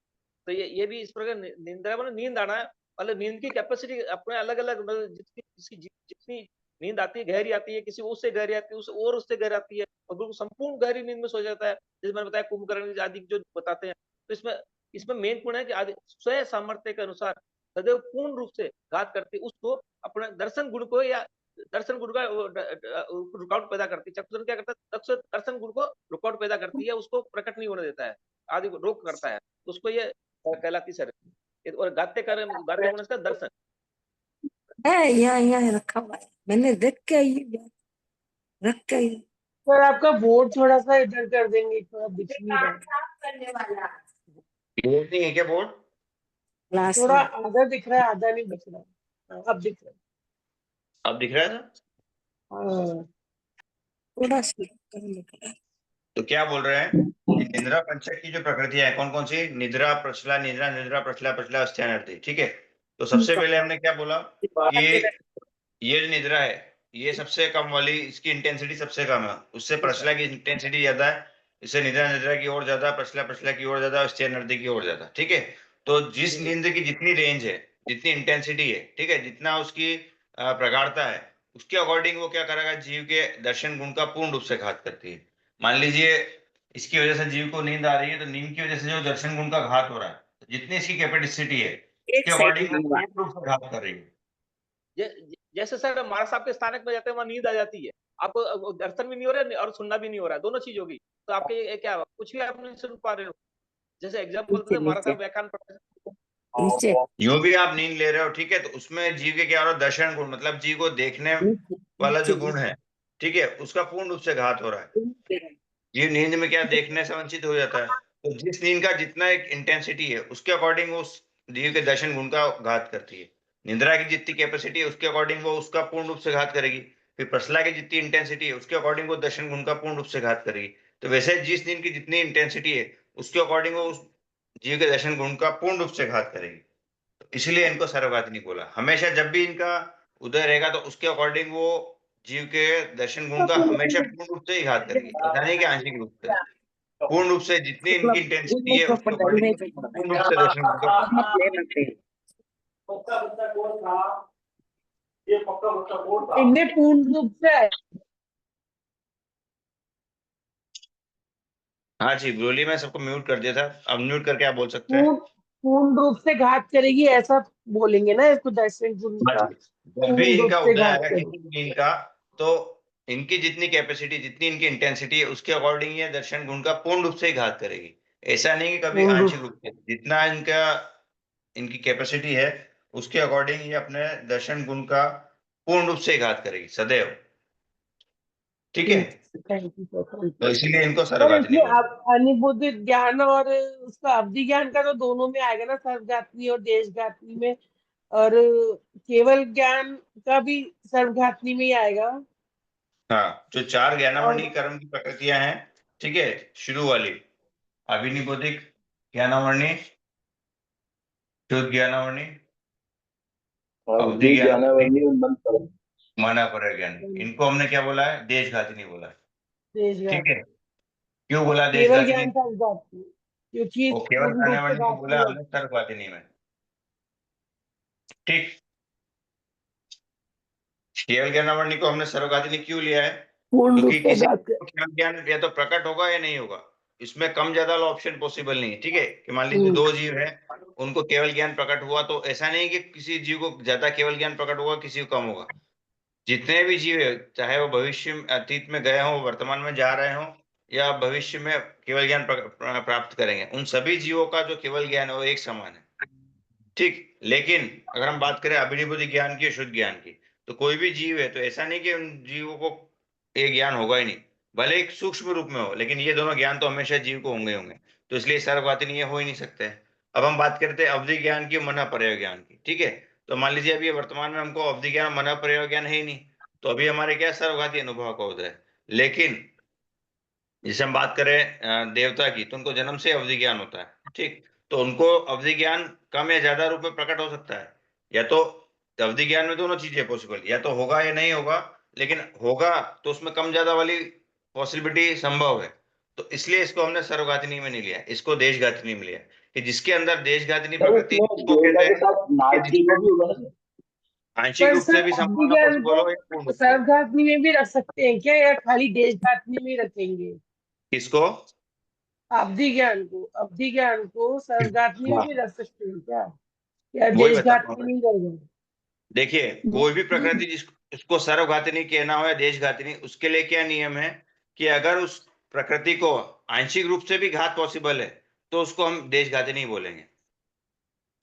तो ये भी इस प्रकार निंद्रा मतलब नींद आना है, मतलब नींद की कैपेसिटी अपने अलग अलग मतलब जितनी नींद आती है गहरी आती है, किसी उससे गहरी आती है, उससे गहरी आती है, और बिल्कुल संपूर्ण गहरी नींद में सो जाता है, जैसे मैंने बताया कुंभकर्ण आदि जो बताते हैं। तो इसमें इसमें मेन गुण है कि आदि स्वयं सामर्थ्य के अनुसार सदैव पूर्ण रूप से घात करती है, उसको अपने दर्शन गुण को या दर्शन गुण का रुकावट पैदा करती है। चक्षुदर्शन क्या करता है, दर्शन गुण को रुकावट पैदा करती है, उसको प्रकट नहीं होने देता है, आदि को रोक करता है, तो उसको ये कहलाती सर। और गाते गुण इसका दर्शन है। यहाँ रखा हुआ है, मैंने देख के ये रख के सर आपका बोर्ड थोड़ा सा इधर कर देंगे, थोड़ा दिख नहीं रहा है। बोर्ड नहीं है क्या बोर्ड? क्लास थोड़ा में आधा दिख रहा है, आधा नहीं दिख रहा है। हाँ, अब दिख रहा अब दिख रहा है ना? है। हाँ थोड़ा सा करने का। तो क्या बोल रहे हैं कि निद्रा पंचक की जो प्रकृतियां है कौन कौन सी? निद्रा, प्रचला, निद्रा, निद्रा, प्रचला, प्रचला, अवस्थानर्थी। ठीक है, तो सबसे पहले हमने क्या बोला कि ये जो निद्रा है ये सबसे कम वाली, इसकी इंटेंसिटी सबसे कम है, उससे प्रचला की इंटेंसिटी ज्यादा है, इससे निद्रा निद्रा की ओर ज्यादा, प्रचला प्रचला की ओर ज्यादा, अवस्थानर्थी की ओर ज्यादा। ठीक है, तो जिस नींद की जितनी रेंज है, जितनी इंटेंसिटी है, ठीक है, जितना उसकी प्रगाढ़ता है, उसके अकॉर्डिंग वो क्या करेगा, जीव के दर्शन गुण का पूर्ण रूप से घात करती है। मान लीजिए इसकी वजह से जीव को नींद आ रही है, तो नींद की वजह से जो दर्शन गुण का घात हो रहा है, तो जितनी इसकी कैपेसिटी है एक उसके साइड अकॉर्डिंग वो में पूर्ण रूप से घात कर रही है। जैसे सर महाराज साहब के स्थानक में जाते हैं वहां नींद आ जाती है, आपको दर्शन भी नहीं हो रहा है और सुनना भी नहीं हो रहा है, दोनों चीज होगी, तो आपके ये क्या कुछ भी आप नहीं सुन पा रहे हो। जैसे एग्जाम्पल नीचे महाराज नीचे साहब व्याख्यान पढ़ते हैं, नीचे यूं भी आप नींद ले रहे हो, ठीक है, तो उसमें जीव के क्या हो रहा है, दर्शन गुण, मतलब जीव को देखने नीचे वाला जो नीचे गुण है, ठीक है, उसका पूर्ण रूप से घात हो रहा है। जीव नींद में क्या देखने से वंचित हो जाता है, तो जिस नींद का जितना एक इंटेंसिटी है उसके अकॉर्डिंग वो उस जीव के दर्शन गुण का घात करती है। निद्रा की जितनी कैपेसिटी है उसके अकॉर्डिंग वो उसका पूर्ण रूप से घात करेगी। फिर प्रसला की जितनी इंटेंसिटी है उसके अकॉर्डिंग वो दर्शन गुण का पूर्ण रूप से घात करेगी। तो वैसे जिस नींद की जितनी इंटेंसिटी है उसके अकॉर्डिंग वो उस जीव के दर्शन गुण का पूर्ण रूप से घात करेगी। इसलिए इनको सर्वघातनी बोला। हमेशा जब भी इनका उदय रहेगा तो उसके अकॉर्डिंग वो जीव के दर्शन गुण का हमेशा पूर्ण रूप से ही घात करेगी, ऐसा नहीं कि आंशिक रूप से। पूर्ण रूप से जितनी इनकी इंटेंसिटी है उसके अकॉर्डिंग पूर्ण रूप से दर्शन गुण का इनने पूर्ण रूप से हाँ जी ब्रोली, मैं सबको म्यूट कर दिया था, अब म्यूट करके आप बोल सकते हैं। पूर्ण पूर्ण रूप से घात करेगी, ऐसा बोलेंगे ना इसको, दर्शन गुण हाँ का जी, जब भी पूर्ण रूप इनका से उदय घात आएगा करेगी। किसी भी नींद का, तो इनकी जितनी कैपेसिटी, जितनी इनकी इंटेंसिटी है उसके अकॉर्डिंग ये दर्शन गुण का पूर्ण रूप से ही घात करेगी। ऐसा नहीं कि कभी पूर्ण आंशिक रूप रूप से, जितना इनका इनकी कैपेसिटी है उसके अकॉर्डिंग ये अपने दर्शन गुण का पूर्ण रूप से ही घात करेगी सदैव। ठीक है, थैंक यू सर, थैंक तो यू इसीलिए इनको सर। सर्वघातनी इसमें बोलते हैं। अब अनिबोधित ज्ञान और उसका अवधि ज्ञान का तो दोनों में आएगा ना, सर्वघातनी और देशघातनी में, और केवल ज्ञान का भी सर्वघातनी में ही आएगा। हाँ, जो चार और ज्ञानामणि कर्म की प्रकृतियां हैं, ठीक है, शुरू वाली अभिनिबोधिक ज्ञानामणि, शुद्ध ज्ञानामणि, अवधि ये ज्ञानामणि, ज्ञानावली और मंत्र माना पर ज्ञानी, इनको हमने क्या बोला है, देशघातिनी बोला है। ठीक है, देशघात, क्यों बोला केवल देशघातिनी? ज्ञान सर्वघातनी, क्योंकि वो केवल पूर्ण रूप से ज्ञानामणि को बोला घातनी है। हमने सर्वघातिनी में। ठीक, केवल ज्ञानामणि को हमने सर्वघातिनी क्यों लिया है? पूर्ण रूप क्योंकि से किसी घात कर। को केवल ज्ञान या तो प्रकट होगा या नहीं होगा, इसमें कम ज्यादा वाला ऑप्शन पॉसिबल नहीं है। ठीक है, कि मान लीजिए दो जीव है, उनको केवल ज्ञान प्रकट हुआ, तो ऐसा नहीं कि किसी जीव को ज्यादा केवल ज्ञान प्रकट होगा, किसी को कम होगा। जितने भी जीव है, चाहे वो भविष्य में अतीत में गए हों, वर्तमान में जा रहे हों, या भविष्य में केवल ज्ञान प्राप्त करेंगे, उन सभी जीवों का जो केवल ज्ञान है वो एक समान है। ठीक। लेकिन अगर हम बात करें अभिनिबुद्धि ज्ञान की, शुद्ध ज्ञान की, तो कोई भी जीव है तो ऐसा नहीं कि उन जीवों को ये ज्ञान होगा ही नहीं, भले एक सूक्ष्म रूप में हो, लेकिन ये दोनों ज्ञान तो हमेशा जीव को होंगे होंगे। तो इसलिए सर्वघातनी ये हो ही नहीं सकते। अब हम बात करते हैं अवधि ज्ञान की, मन पर्याय ज्ञान की। ठीक है, तो मान लीजिए अभी वर्तमान में हमको अवधि ज्ञान, मन पर्याय ज्ञान है ही नहीं, तो अभी हमारे क्या सर्वघाती अनुभव का उदय है। लेकिन जैसे हम बात करें देवता की, तो उनको जन्म से अवधि ज्ञान होता है। ठीक, तो उनको अवधि ज्ञान कम या ज्यादा रूप में प्रकट हो सकता है, या तो अवधि ज्ञान में दोनों चीजें पॉसिबल, या तो होगा या नहीं होगा, लेकिन होगा तो उसमें कम ज्यादा वाली पॉसिबिलिटी संभव है। तो इसलिए इसको हमने सर्वघातनी में नहीं लिया, इसको देशघातनी में लिया, कि जिसके अंदर देशघातनी सर प्रकृति इसमें उसको देवता कहते के हैं साथ कि नारकी को जिसमें भी होगा ना सर? आंशिक पर रूप सर से भी अवधि संभावना ज्ञान पॉसिबल हो या पूर्ण को रूप से। सर्वघातनी में भी रख सकते हैं क्या, या खाली देशघातनी में ही रखेंगे? किसको? अवधि ज्ञान को सर्वघातनी में हाँ, भी रख सकते हैं क्या, या वही बताता हूँ देशघातनी मैं। में ही रहेगा? देखिए, कोई भी प्रकृति जिसको सर्वघातनी कहना हो या देशघातनी, उसके लिए क्या नियम है कि अगर उस प्रकृति को आंशिक रूप से भी घात पॉसिबल है, तो उसको हम देशघातनी बोलेंगे।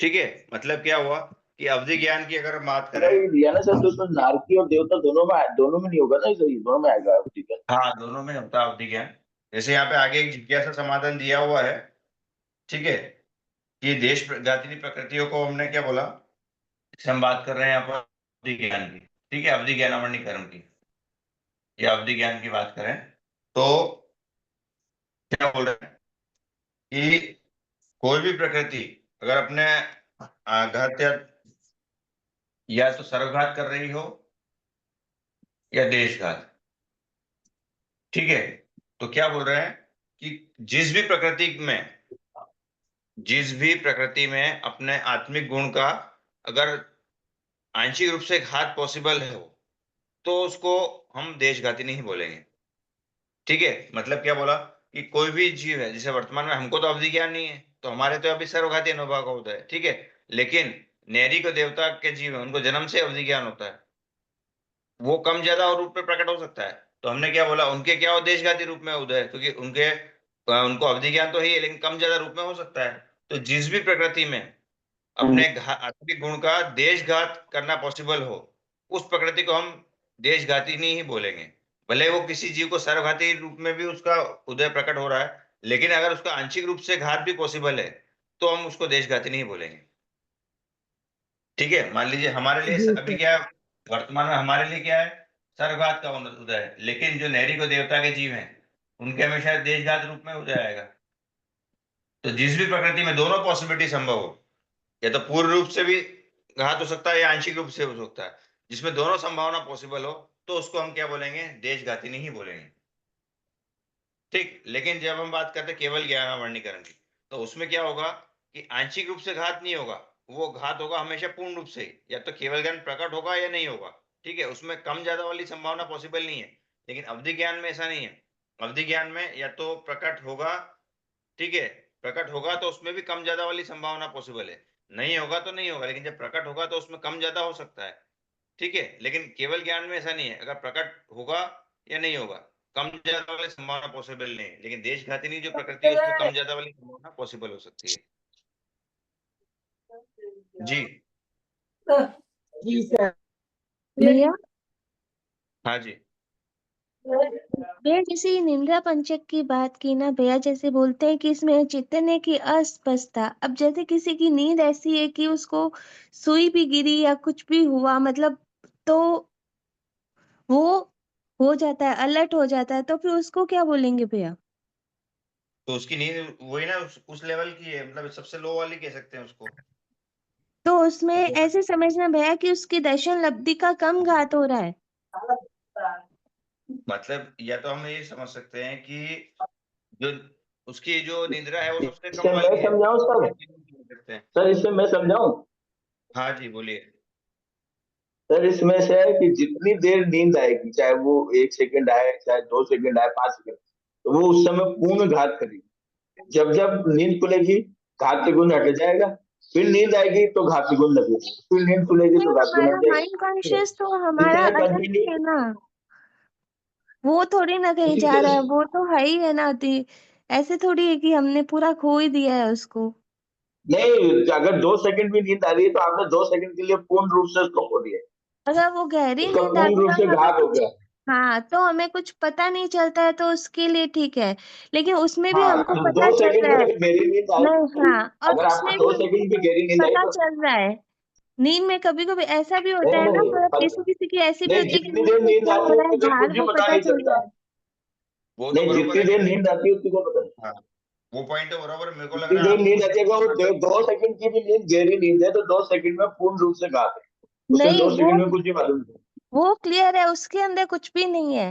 ठीक है, मतलब क्या हुआ कि अवधि ज्ञान की अगर हम बात पूरा करें, ये दिया ना सर, तो इसमें नारकी और देवता दोनों में नहीं होगा ना, सही दोनों में आएगा, ठीक है। हाँ दोनों में होता है अवधि ज्ञान। जैसे यहाँ पे आगे एक जिज्ञासा समाधान दिया हुआ है। ठीक है, कि देश घातनी प्रकृतियों को हमने क्या बोला, जैसे हम बात कर रहे हैं यहाँ पर अवधि ज्ञान की। ठीक है, अवधि ज्ञान अवर्ण कर्म की, या अवधि ज्ञान की बात करें, तो क्या बोल रहे हैं कि कोई भी प्रकृति अगर अपने घात या तो सर्वघात कर रही हो या देशघात। ठीक है, तो क्या बोल रहे हैं कि जिस भी प्रकृति में अपने आत्मिक गुण का अगर आंशिक रूप से घात पॉसिबल है, तो उसको हम देशघाती नहीं बोलेंगे। ठीक है, मतलब क्या बोला कि कोई भी जीव है, जैसे वर्तमान में हमको तो अवधि ज्ञान नहीं है, तो हमारे तो अभी सर्वघाती अनुभव का होता है। ठीक है, लेकिन नेरी को देवता के जीव है, उनको जन्म से अवधि ज्ञान होता है, वो कम ज्यादा और रूप में प्रकट हो सकता है। तो हमने क्या बोला, उनके क्या हो देशघाती रूप में उदय, क्योंकि उनको अवधि ज्ञान तो ही है, लेकिन कम ज्यादा रूप में हो सकता है। तो जिस भी प्रकृति में अपने आत्मिक गुण का देशघात करना पॉसिबल हो, उस प्रकृति को हम देशघाती नहीं ही बोलेंगे। भले वो किसी जीव को सर्वघाती रूप में भी उसका उदय प्रकट हो रहा है, लेकिन अगर उसका आंशिक रूप से घात भी पॉसिबल है, तो हम उसको देशघाती नहीं बोलेंगे। ठीक है, मान लीजिए हमारे लिए जी अभी सर। क्या है, वर्तमान में हमारे लिए क्या है, सर्वघात का उदय है, लेकिन जो नैरी को देवता के जीव हैं, उनके हमेशा देशघात रूप में उदय आएगा। तो जिस भी प्रकृति में दोनों पॉसिबिलिटी संभव हो, या तो पूर्ण रूप से भी घात हो सकता है या आंशिक रूप से हो सकता है, जिसमें दोनों संभावना पॉसिबल हो, तो उसको हम क्या बोलेंगे, देशघाती नहीं बोलेंगे। ठीक, लेकिन जब हम बात करते हैं केवल ज्ञान वर्णीकरण की, तो उसमें क्या होगा कि आंशिक रूप से घात नहीं होगा, वो घात होगा हमेशा पूर्ण रूप से, या तो केवल ज्ञान प्रकट होगा या नहीं होगा। ठीक है, उसमें कम ज्यादा वाली संभावना पॉसिबल नहीं है। लेकिन अवधि ज्ञान में ऐसा नहीं है, अवधि ज्ञान में या तो प्रकट होगा, ठीक है, प्रकट होगा तो उसमें भी कम ज्यादा वाली संभावना पॉसिबल है, नहीं होगा तो नहीं होगा, लेकिन जब प्रकट होगा तो उसमें कम ज्यादा हो सकता है। ठीक है, लेकिन केवल ज्ञान में ऐसा नहीं है, अगर प्रकट होगा या नहीं होगा, कम ज्यादा वाली संभावना पॉसिबल नहीं है, लेकिन देशघातिनी जो प्रकृति है उसमें कम ज्यादा वाली संभावना पॉसिबल हो सकती है। जी। जी सर। भैया हाँ जी। भैया जैसे ये निंद्रा पंचक की बात की ना भैया, जैसे बोलते हैं कि इसमें चैतन्य की अस्पष्टता। अब जैसे किसी की नींद ऐसी है कि उसको सुई भी गिरी या कुछ भी हुआ, मतलब तो वो हो जाता है, अलर्ट हो जाता है, तो फिर उसको क्या बोलेंगे भैया? तो उसकी नींद वही ना उस लेवल की है, मतलब सबसे लो वाली कह सकते हैं उसको। तो उसमें ऐसे समझना भैया कि उसकी दर्शन लब्धि का कम घात हो रहा है। मतलब या तो हम ये समझ सकते हैं कि जो उसकी जो निद्रा है वो सबसे इससे कम मैं वाली है, समझाऊं सर? समझ सकते हैं। सर इससे मैं समझाऊं? हाँ जी, बोलिए। सर इसमें से है कि जितनी देर नींद आएगी, चाहे वो 1 सेकंड आए, चाहे 2 सेकंड आए, 5 सेकंड, तो वो उस समय पूर्ण घात करेगी। जब जब नींद खुलेगी, घात गुण हट जाएगा, फिर नींद आएगी तो घात गुण लगेगी, फिर नींद खुलेगी नहीं, तो घात गुण हमारा हट जाएगी। माइंड कॉन्शियस तो इस हमारा तरह अलग ही कंटिन्यू। है ना, वो थोड़ी ना कहीं इसी जा रहा है, तरह वो तो है ही है ना। ऐसे थोड़ी है कि हमने पूरा खो ही दिया है उसको। नहीं, अगर 2 सेकंड भी नींद आ रही है तो आपने 2 सेकंड के लिए पूर्ण रूप से उसको खो दिया, अगर वो गहरी उसका नींद पूर्ण आती रूप है से और हमें घात हो कुछ, गया। हाँ, तो हमें कुछ पता नहीं चलता है तो उसके लिए ठीक है, लेकिन उसमें भी हाँ, हमको तो पता 2 चल सेकंड रहा है। में गहरी नींद आई, नहीं, हाँ, और अगर उसमें आपको 2 भी सेकंड भी गहरी नींद आई पता तो चल रहा है। नींद में कभी कभी ऐसा भी होता नहीं है ना, नहीं मतलब किसी किसी की ऐसी भी नहीं, होती है कि जितनी नींद देर में नींद क्या हो आती है रहा है उतनी देर बाहर कुछ भी भी पता पता नहीं चल चलता। रहा है। वो तो नहीं, बरोबर जितनी है, देर लेकिन नींद आती है उतनी को पता नहीं। हाँ, वो पॉइंट तो बराबर मेरे को लग जितनी रहा है देर नींद आपको आती है, वो 2 सेकंड की भी नींद गहरी नींद है तो 2 सेकंड में पूर्ण रूप से घात है, उससे नहीं, 2 सेकंड में कुछ भी मालूम नहीं। वो क्लियर है, उसके अंदर कुछ भी नहीं है।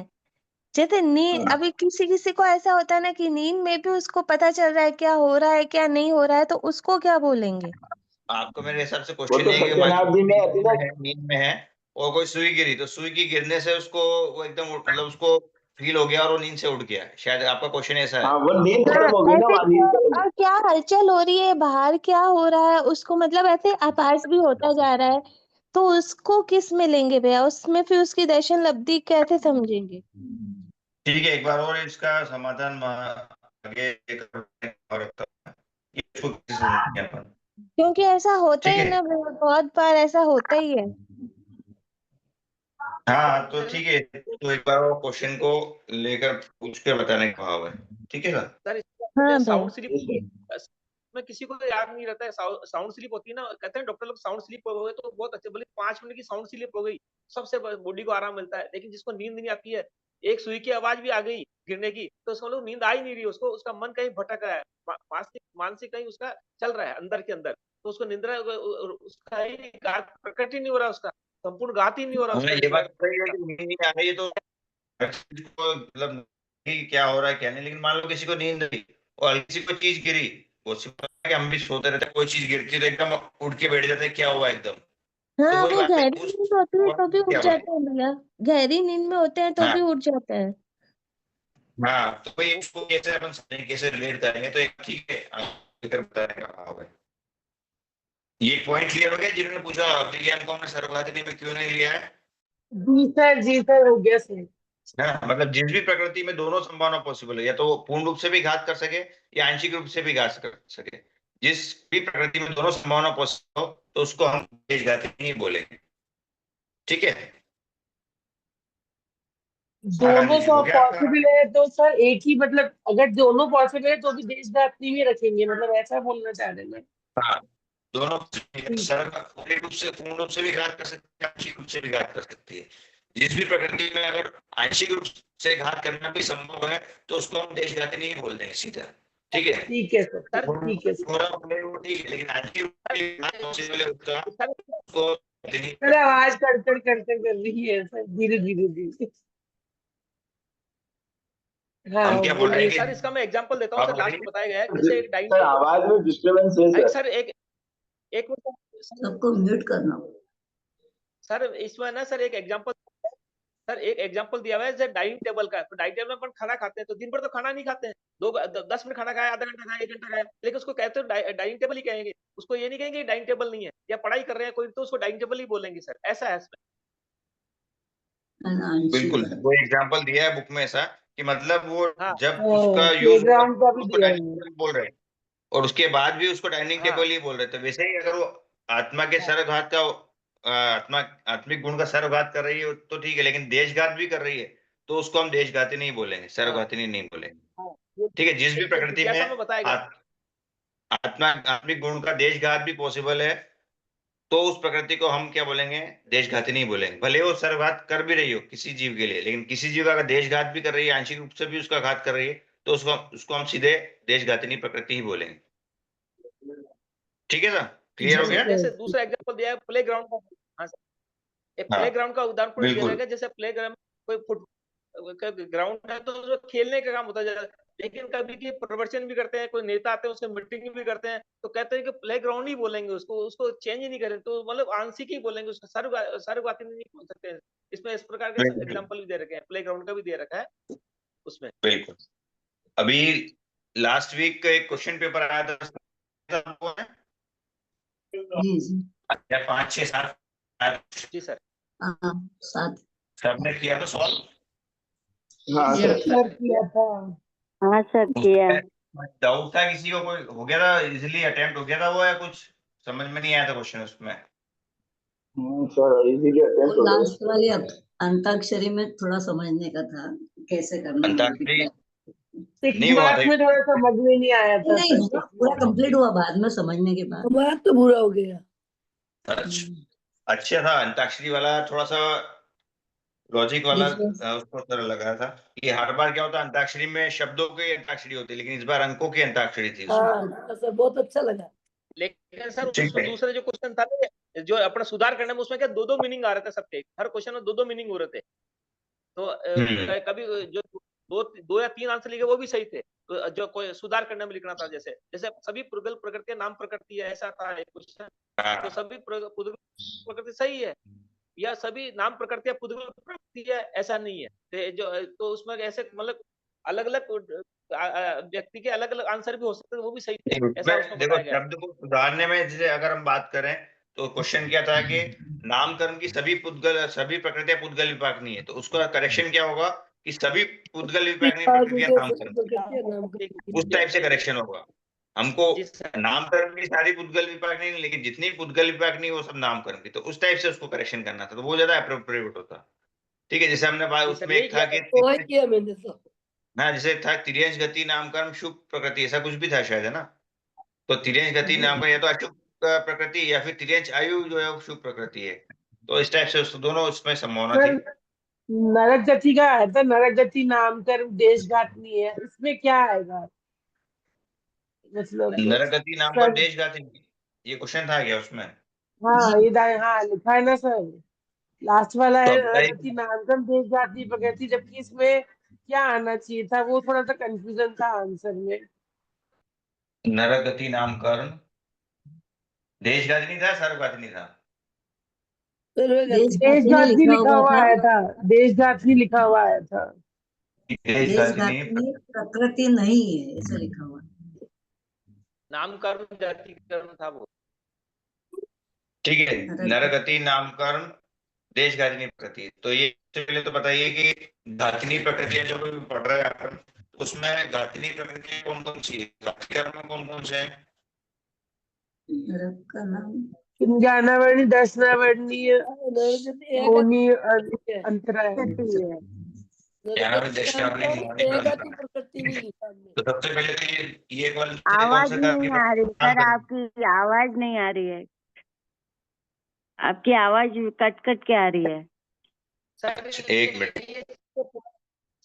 जैसे नींद, हाँ, अभी किसी किसी को ऐसा होता है ना कि नींद में भी उसको पता चल रहा है क्या हो रहा है क्या नहीं हो रहा है, तो उसको क्या बोलेंगे? आपको मेरे हिसाब से वो क्वेश्चन तो ये है कि मान सत्यानाथ जी में आती ना। नींद में है और कोई सुई गिरी, तो सुई की गिरने से उसको वो एकदम मतलब उसको फील हो गया और वो नींद से उठ गया, शायद आपका क्वेश्चन ऐसा हाँ, है। वो नींद हाँ, खत्म हो गई ना, ऐसे वहाँ नींद खत्म हो गई। और क्या हलचल हो रही है बाहर, क्या हो रहा है उसको, मतलब ऐसे आभास भी होता जा रहा है, तो उसको किस में लेंगे भैया? उसमें फिर उसकी दर्शन लब्धि कैसे समझेंगे? ठीक है, एक बार और इसका समाधान आगे और इसको कैसे समझेंगे अपन। क्योंकि ऐसा होता ठीक ही है, ना भैया, बहुत बार ऐसा होता ही है। हाँ तो ठीक है, तो एक बार वो क्वेश्चन को लेकर पूछ के बताने का भाव है। ठीक है सर। सर हाँ साउंड भैया। स्लीप में किसी को याद नहीं रहता है, साउंड स्लीप होती है ना, कहते हैं डॉक्टर लोग साउंड स्लीप हो गए तो बहुत अच्छे, बोले 5 मिनट की साउंड स्लीप हो गई सबसे बॉडी को आराम मिलता है। लेकिन जिसको नींद नहीं आती है, एक सुई की आवाज भी आ गई गिरने की तो उसको लोग नींद आ ही नहीं रही, उसको उसका मन कहीं भटक रहा है, मानसिक मानसिक कहीं उसका चल रहा है अंदर के अंदर, तो उसको निंद्रा उसका ही प्रकट ही नहीं हो रहा, उसका संपूर्ण घात ही नहीं हो रहा हमने उसका ये बात निंद्रा बताई है का। कि नींद नहीं आ रही है तो हर चीज को मतलब नहीं क्या हो रहा है क्या नहीं, लेकिन मान लो किसी को नींद नहीं और हल्की सी कोई चीज गिरी, वो सिंपल है कि हम भी सोते रहते हैं, कोई चीज गिरती तो एकदम उठ के बैठ जाते हैं, क्या हुआ एकदम। तो हाँ, वही वो बात है, गहरी उस नींद होती है तो भी उठ क्या बोले। जाते हैं भैया, गहरी नींद में होते हैं तो हाँ भी उठ जाते हैं। हाँ, तो भाई उसको कैसे अपन समझेंगे, कैसे रिलेट करेंगे, तो एक ठीक है लेकर बताने का भाव है। ये पॉइंट क्लियर हो गया जिन्होंने पूछा विज्ञान को हमने सर्वसाधारण में क्यों नहीं लिया है। जी सर हो गया सर। हाँ, मतलब जिस भी प्रकृति में दोनों संभावना पॉसिबल है, या तो वो पूर्ण रूप से भी घात कर सके या आंशिक रूप से भी घात कर सके, जिस भी प्रकृति में दोनों संभावना पॉसिबल हो तो उसको हम देशघाती नहीं बोलेंगे। ठीक है। हाँ गांधी दोनों जी, हो गया आपका। पॉसिबल है तो सर एक ही, मतलब अगर दोनों पॉसिबल है तो भी देशघाती में रखेंगे, मतलब ऐसा बोलना चाह रहे हैं। हाँ, दोनों ठीक। सरल पूर्ण रूप से, पूर्ण रूप से भी घात कर सकती है, आंशिक रूप से भी घात कर सकती है। जिस भी प्रकृति में अगर आंशिक रूप से घात करना भी संभव है तो उसको हम देशघाती नहीं बोल देंगे सीधा। ठीक है। ठीक है सर, सर ठीक है सर। पूरा अपने को ठीक है, लेकिन आंशिक रूप से घात पॉसिबल है उसका, सर उसको नहीं। सर आवाज कड़कड़ कड़कड़ कर रही है सर, धीरे धीरे धीरे। हम हाँ क्या बोल रहे बोलिए हैं सर। सर इसका मैं एग्जांपल देता हूँ आप सर, लास्ट बताइए। में बताया गया है जैसे एक डाइनिंग सर, टेबल, आवाज में डिस्टर्बेंस है सर। सर एक मिनट सबको म्यूट करना। सर, इसमें ना सर एक एग्जांपल, सर एक एग्जांपल दिया हुआ है जैसे डाइनिंग टेबल का, तो डाइनिंग टेबल में अपन खाना खाते हैं तो दिन भर तो खाना नहीं खाते हैं, 10 मिनट खाना खाया, आधा घंटा खाया, 1 घंटा खाया, लेकिन उसको कहते हैं डाइनिंग टेबल ही कहेंगे, उसको ये नहीं कहेंगे डाइनिंग टेबल नहीं है, या पढ़ाई कर रहे हैं कोई तो उसको डाइनिंग टेबल ही बोलेंगे सर, ऐसा है इसमें। बिल्कुल, आंशिक। वो एग्जांपल दिया है बुक में ऐसा कि मतलब वो हाँ जब उसका यूज होगा प्लेग्राउंड का भी उसको दिया डाइनिंग है। टेबल बोल रहे हैं, और उसके बाद भी उसको डाइनिंग हाँ टेबल ही बोल रहे थे। वैसे ही अगर वो आत्मा के सर्वघात का आत्मा आत्मिक गुण का सर्वघात कर रही है तो ठीक है, लेकिन देशघात भी कर रही है तो उसको हम देशघाती नहीं बोलेंगे, हाँ सर्वघाती नहीं बोलेंगे। हाँ, ये ठीक है, जिस भी ये प्रकृति में जिज्ञासा में बताया गया। आत्मा आत्मिक गुण का देशघात भी पॉसिबल है तो उस प्रकृति को हम क्या बोलेंगे, देशघाती नहीं बोलेंगे। भले वो सर्वघात कर भी रही हो किसी जीव के लिए, लेकिन किसी जीव का अगर देशघात भी कर रही है, आंशिक रूप से भी उसका घात कर रही है, तो उसको हम सीधे देशघातिनी प्रकृति ही बोलेंगे। ठीक है सर, क्लियर हो जैसे गया। जैसे दूसरा एग्जांपल दिया है प्ले ग्राउंड का। हाँ सर, एक हाँ प्ले ग्राउंड का उदाहरण पूरा दिया बिल्कुल। गया, जैसे प्ले ग्राउंड कोई फुट ग्राउंड है तो उसमें खेलने का काम होता है, लेकिन कभी की प्रवचन भी करते हैं, कोई नेता आते हैं उससे मीटिंग भी करते हैं, तो कहते हैं कि प्ले ग्राउंड ही बोलेंगे उसको, उसको चेंज ही नहीं करें, तो मतलब आंशिक ही बोलेंगे उसको, सर्वघाती नहीं बोल सकते हैं। इसमें इस प्रकार के बिल्कुल एग्जांपल भी दे रखे हैं, प्ले ग्राउंड का भी दे रखा है उसमें। बिल्कुल। अभी लास्ट वीक एक क्वेश्चन पेपर आया था, जी जी। 5 6 7 जी सर। हाँ, 7। सबने किया था सॉल्व। हाँ किया सर। सर किया था। हाँ सर किया। डाउट था किसी को, कोई हो गया था इजिली अटेम्प्ट हो गया था वो, या कुछ समझ में नहीं आया था क्वेश्चन उसमें? सर इजीली अटेम्प्ट हो गया। लास्ट वाले अंताक्षरी में थोड़ा समझने का था कैसे करना है। अंताक्षरी 6 नहीं हुआ था। मार्क्स में थोड़ा समझ में नहीं आया था नहीं सर। हुआ, पूरा कंप्लीट हुआ बाद में समझने के बाद। हमारा तो बुरा हो गया। अच्छा था अंताक्षरी वाला, थोड़ा सा लॉजिक वाला विजुअल्स उसको तरह लगा था कि हर बार क्या होता है अंताक्षरी में शब्दों की अंताक्षरी होती है, लेकिन इस बार अंकों की अंताक्षरी थी उसमें। हाँ सर, बहुत अच्छा लगा। लेकिन सर ठीक उसमें है। दूसरे जो क्वेश्चन था ना, जो अपना सुधार करने में, उसमें क्या दो मीनिंग आ रहे थे सबके, हर क्वेश्चन में दो मीनिंग हो रहे थे। तो कभी जो दो या तीन आंसर लिखे वो भी सही थे। तो जो कोई सुधार करने में लिखना था, जैसे जैसे सभी पुद्गल प्रकृति नाम प्रकृति है, ऐसा था एक क्वेश्चन। तो सभी पुद्गल प्रकृति सही है, या सभी नाम प्रकृति या पुद्गल प्रकृति है, ऐसा नहीं है। तो उसमें ऐसे मतलब अलग अलग व्यक्ति के अलग अलग आंसर भी हो सकते हैं, वो भी सही थे, ऐसा उसमें देखो बताया गया। शब्द को सुधारने में जैसे अगर हम बात करें तो क्वेश्चन क्या था कि नामकरण की सभी प्रकृतियां पुद्गल विपाक नहीं है, तो उसका करेक्शन क्या होगा कि सभी पुद्गल विपाक नहीं प्रकृतियां नामकरण, उस टाइप से करेक्शन होगा। हमको जी सर। नामकरण की सारी पुद्गल विपाक नहीं, लेकिन जितनी पुद्गल विपाक नहीं वो सब नामकरण की, तो उस टाइप से उसको करेक्शन करना था, तो वो ज्यादा अप्रोप्रिएट होता। ठीक है, जैसे हमने बात जी सर, उसमें यही एक था किया कि वही किया मैंने तो। ना, जैसे था तिर्यंश गति नामकरण शुभ प्रकृति, ऐसा कुछ भी था शायद, है ना? तो तिर्यंश गति नामकरण या तो अशुभ प्रकृति, या फिर तिर्यंश आयु जो है वो शुभ प्रकृति है। तो इस टाइप से दोनों उसमें संभावना सर थी। नरक गति का आया था, नरक गति नामकरण देशघातनी है, इसमें क्या आएगा? मतलब नरगति नामकरण सर, देशघाती, ये क्वेश्चन था क्या उसमें? हाँ ये हाँ लिखा है ना सर, लास्ट वाला तो है अब नरगति बताइए, नामकरण देशघाती प्रकृति, जबकि इसमें क्या आना चाहिए था, वो थोड़ा सा कंफ्यूजन था आंसर में। नरगति नामकरण देशघाती नहीं था, सर्वघाती नहीं था? देशघाती नहीं देशघाती लिखा लिखा हुआ हुआ था। आया था, देशघाती लिखा हुआ आया था। देशघाती नहीं, देशघाती प्रकृति नहीं है ऐसा लिखा हुआ। नामकरण जातिकरण था वो। ठीक है। नरक नरगति नामकरण देशघातिनी प्रकृति, तो ये सबसे पहले तो बताइए कि घातिनी प्रकृतियां जो भी पढ़ रहे हैं अपन, उसमें घातिनी प्रकृतियां कौन कौन सी है, घाती कर्म में कौन कौन से हैं? नरक का नाम ज्ञानावर्णी, दर्शनावर्णी, मौनी, है। अंतरा है। ज्ञान में दृष्टावली मौलिक प्रकृति अंतर। प्रकृति नहीं लिखा हमने। तो सबसे पहले तो ये कौन आवाज सा नहीं आ रही सर, कर्म? आपकी आवाज नहीं आ रही है, आपकी आवाज कट कट के आ रही है। सर एक मिनट,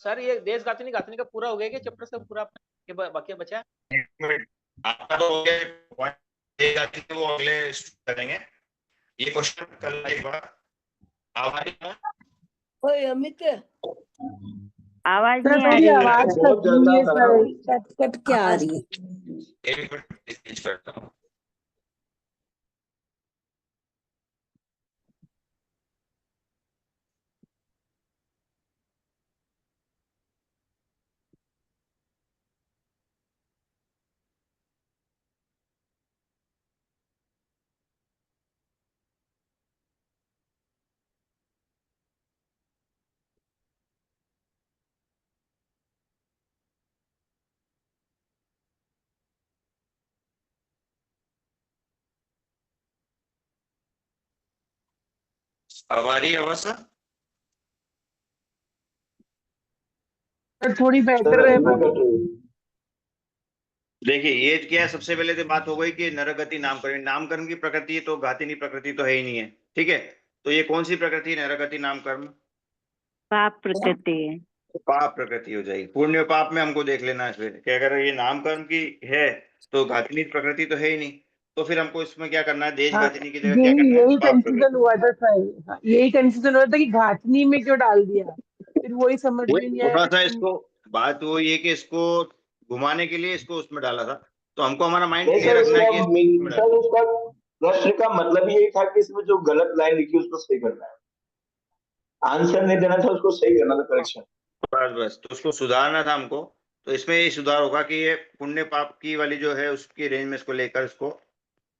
सर ये देशघातिनी घातिनी का पूरा हो गया क्या चैप्टर से पूरा, के बाकी बचा? एक मिनट, आपका तो हो गया पॉइंट, देशघाती तो वो अगले करेंगे। ये क्वेश्चन कल एक बार आवाज में ओए अमित, आवाज सर नहीं आ मेरी रही है आवाज सर। बहुत कट रही है ज्यादा सर, कट कट के आ रही है। एक मिनट स्पीच करता हूँ। अब आ रही है आवाज सर? सर थोड़ी सर बेटर है अभी भी पर। कट रही है। देखिए ये क्या है, सबसे पहले तो बात हो गई कि नरगति नामकरण, नामकरण की प्रकृति तो घातिनी प्रकृति तो है ही नहीं है। ठीक है, तो ये कौन सी प्रकृति है नरगति नामकरण? पाप प्रकृति है। पाप प्रकृति हो जाएगी। पुण्य और पाप में हमको देख लेना है फिर कि अगर ये नामकरण की है तो घातिनी प्रकृति तो है ही नहीं, तो फिर हमको इसमें क्या करना है, देश हाँ घातिनी की जगह क्या यही करना है, यही पाप कंफ्यूजन प्रकृति। हुआ था सर, हाँ, यही कंफ्यूजन हुआ था कि घातनी में क्यों डाल दिया, फिर वही समझ में वही नहीं आया थोड़ा कि सा इसको, बात वो ये कि इसको घुमाने के लिए इसको उसमें डाला था, तो हमको हमारा माइंड नहीं क्लियर सर, रखना है इसका कि इसमें डाला। सर उसका प्रश्न का मतलब यही था कि इसमें जो गलत लाइन लिखी उसको सही करना है, आंसर नहीं देना था, उसको सही करना था, करेक्शन। बस बस, तो उसको सुधारना था हमको। तो इसमें ये सुधार होगा कि ये पुण्य पाप की वाली जो है उसकी रेंज में इसको लेकर इसको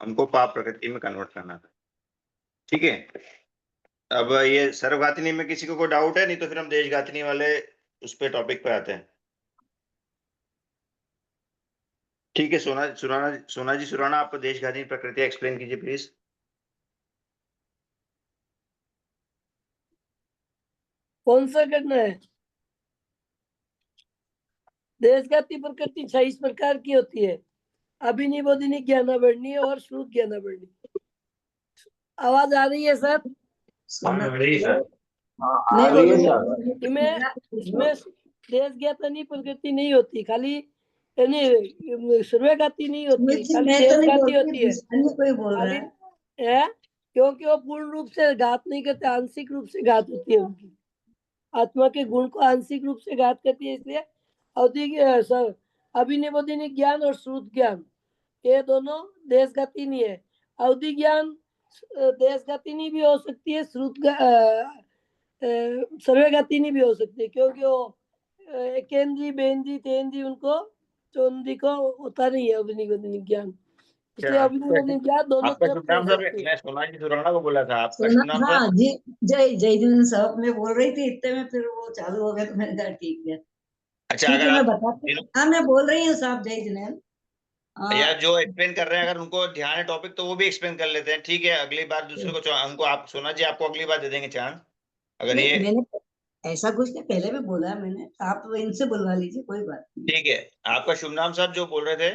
हमको पाप प्रकृति में कन्वर्ट करना था। ठीक है, अब ये सर्वघातिनी में किसी को कोई डाउट है? नहीं तो फिर हम देशघातिनी वाले उस पे टॉपिक पे आते हैं। ठीक है, सोना जी सुराना, आपको देशघाती प्रकृति एक्सप्लेन कीजिए प्लीज। कौन सा करना है? देशघाती प्रकृति 26 प्रकार की होती है। अभिनिबोधिनी ज्ञानावरणी और श्रुत ज्ञानावरणी। आवाज आ रही है सर? सुना हाँ आ नहीं रही है बोलो सर। इसमें देशज्ञातनी प्रकृति नहीं होती, खाली यानी सर्वगाती नहीं होती, खाली मैं तो नहीं देशघाती बोलती, होती है। अन्य कोई बोल रहा खाली है। है क्योंकि वो पूर्ण रूप से घात नहीं करते, आंशिक रूप से घात होती है उनकी। आत्मा के गुण को आंशिक रूप से घात करती है, इसलिए अभिनिबोधिनी ज्ञान और श्रुत ज्ञान ये दोनों देशगति नहीं है। अवधि ज्ञान देशगति नहीं भी हो सकती है, सर्वगति नहीं भी हो सकती है, क्योंकि वो केंद्री बेंद्री तेंद्री उनको चौंदी को होता नहीं है अभिनिबोधिनी ज्ञान। इसलिए अभिनिबोधिनी ज्ञान दोनों आपका तरफ शुभ नाम से सर? होती है। मैं सोना जी सुराना को बोला था, आपका शुभ नाम हाँ सर? जी, जय जय जिनेन्द्र साहब मैं बोल रही थी, इतने में फिर वो चालू हो गया तो मैंने कहा ठीक है। अच्छा, ठीक अगर है मैं आप बताती हूँ। हाँ मैं बोल रही हूँ साहब, जय जिनेन्द्र। या जो एक्सप्लेन कर रहे हैं अगर उनको ध्यान है टॉपिक तो वो भी एक्सप्लेन कर लेते हैं, ठीक है। अगली बार दूसरे को उनको आप सोना जी आपको अगली बार दे देंगे चांस, अगर नहीं ये मैंने ऐसा कुछ नहीं, पहले भी बोला है मैंने, आप इनसे बुलवा लीजिए, कोई बात नहीं। ठीक है। आपका शुभ नाम साहब जो बोल रहे थे?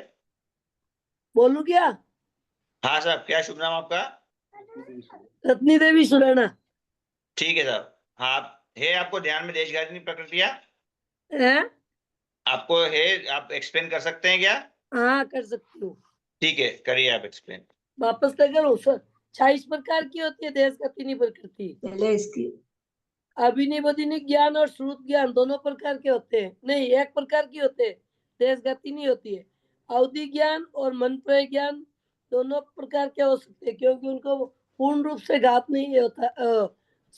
बोलू क्या? हाँ साहब, क्या शुभ नाम आपका? रत्नी देवी सुराना ठीक है साहब। हाँ है आपको ध्यान में देशघाती प्रकृतियां है। आपको है, आप एक्सप्लेन कर सकते हैं क्या? हाँ कर सकती हूँ। ठीक है, करिए आप एक्सप्लेन। वापस तक करो सर। 26 प्रकार की होती है देशगतिनी प्रकृति। पहले इसकी अभिनिबोधिनी ज्ञान और श्रुत ज्ञान दोनों प्रकार के होते हैं, नहीं एक प्रकार की होते हैं, देशगति नहीं होती है। अवधि ज्ञान और मनप्रय ज्ञान दोनों प्रकार के हो सकते हैं, क्योंकि उनको पूर्ण रूप से घात नहीं होता,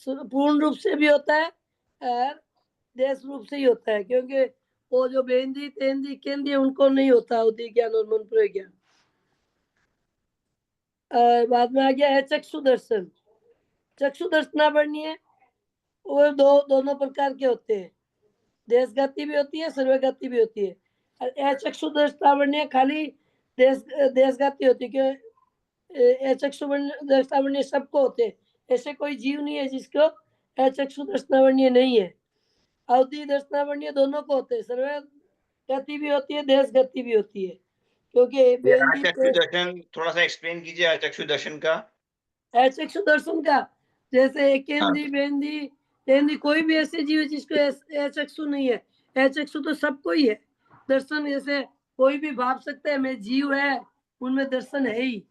पूर्ण रूप से भी होता है और देश रूप से ही होता है, क्योंकि वो जो बेंदी तेंदी केंद्री उनको नहीं होता अवधि ज्ञान और मनप्रय ज्ञान। बाद में आ गया है चक्षु दर्शन। चक्षु दर्शनावरणी है, वो दोनों प्रकार के होते हैं, देशगति भी होती है सर्वगति भी होती है। और चक्षु दर्शनावरणी खाली देशगति होती है, क्यों चक्षु दर्शनावरणी सबको होते हैं, ऐसे कोई जीव नहीं है जिसको चक्षु दर्शनावरणी नहीं है। अवधि दर्शनावरणी दोनों को होते हैं, सर्वगति भी होती है देशगति भी होती है, क्योंकि चक्षु दर्शन थोड़ा सा एक्सप्लेन कीजिए, चक्षु दर्शन का। चक्षु दर्शन का जैसे केंद्री बेंदी तेंदी कोई भी ऐसे जीव है जिसको चक्षु नहीं है, चक्षु तो सबको ही है। दर्शन जैसे कोई भी भाव सकता है मैं जीव है, उनमें दर्शन है ही।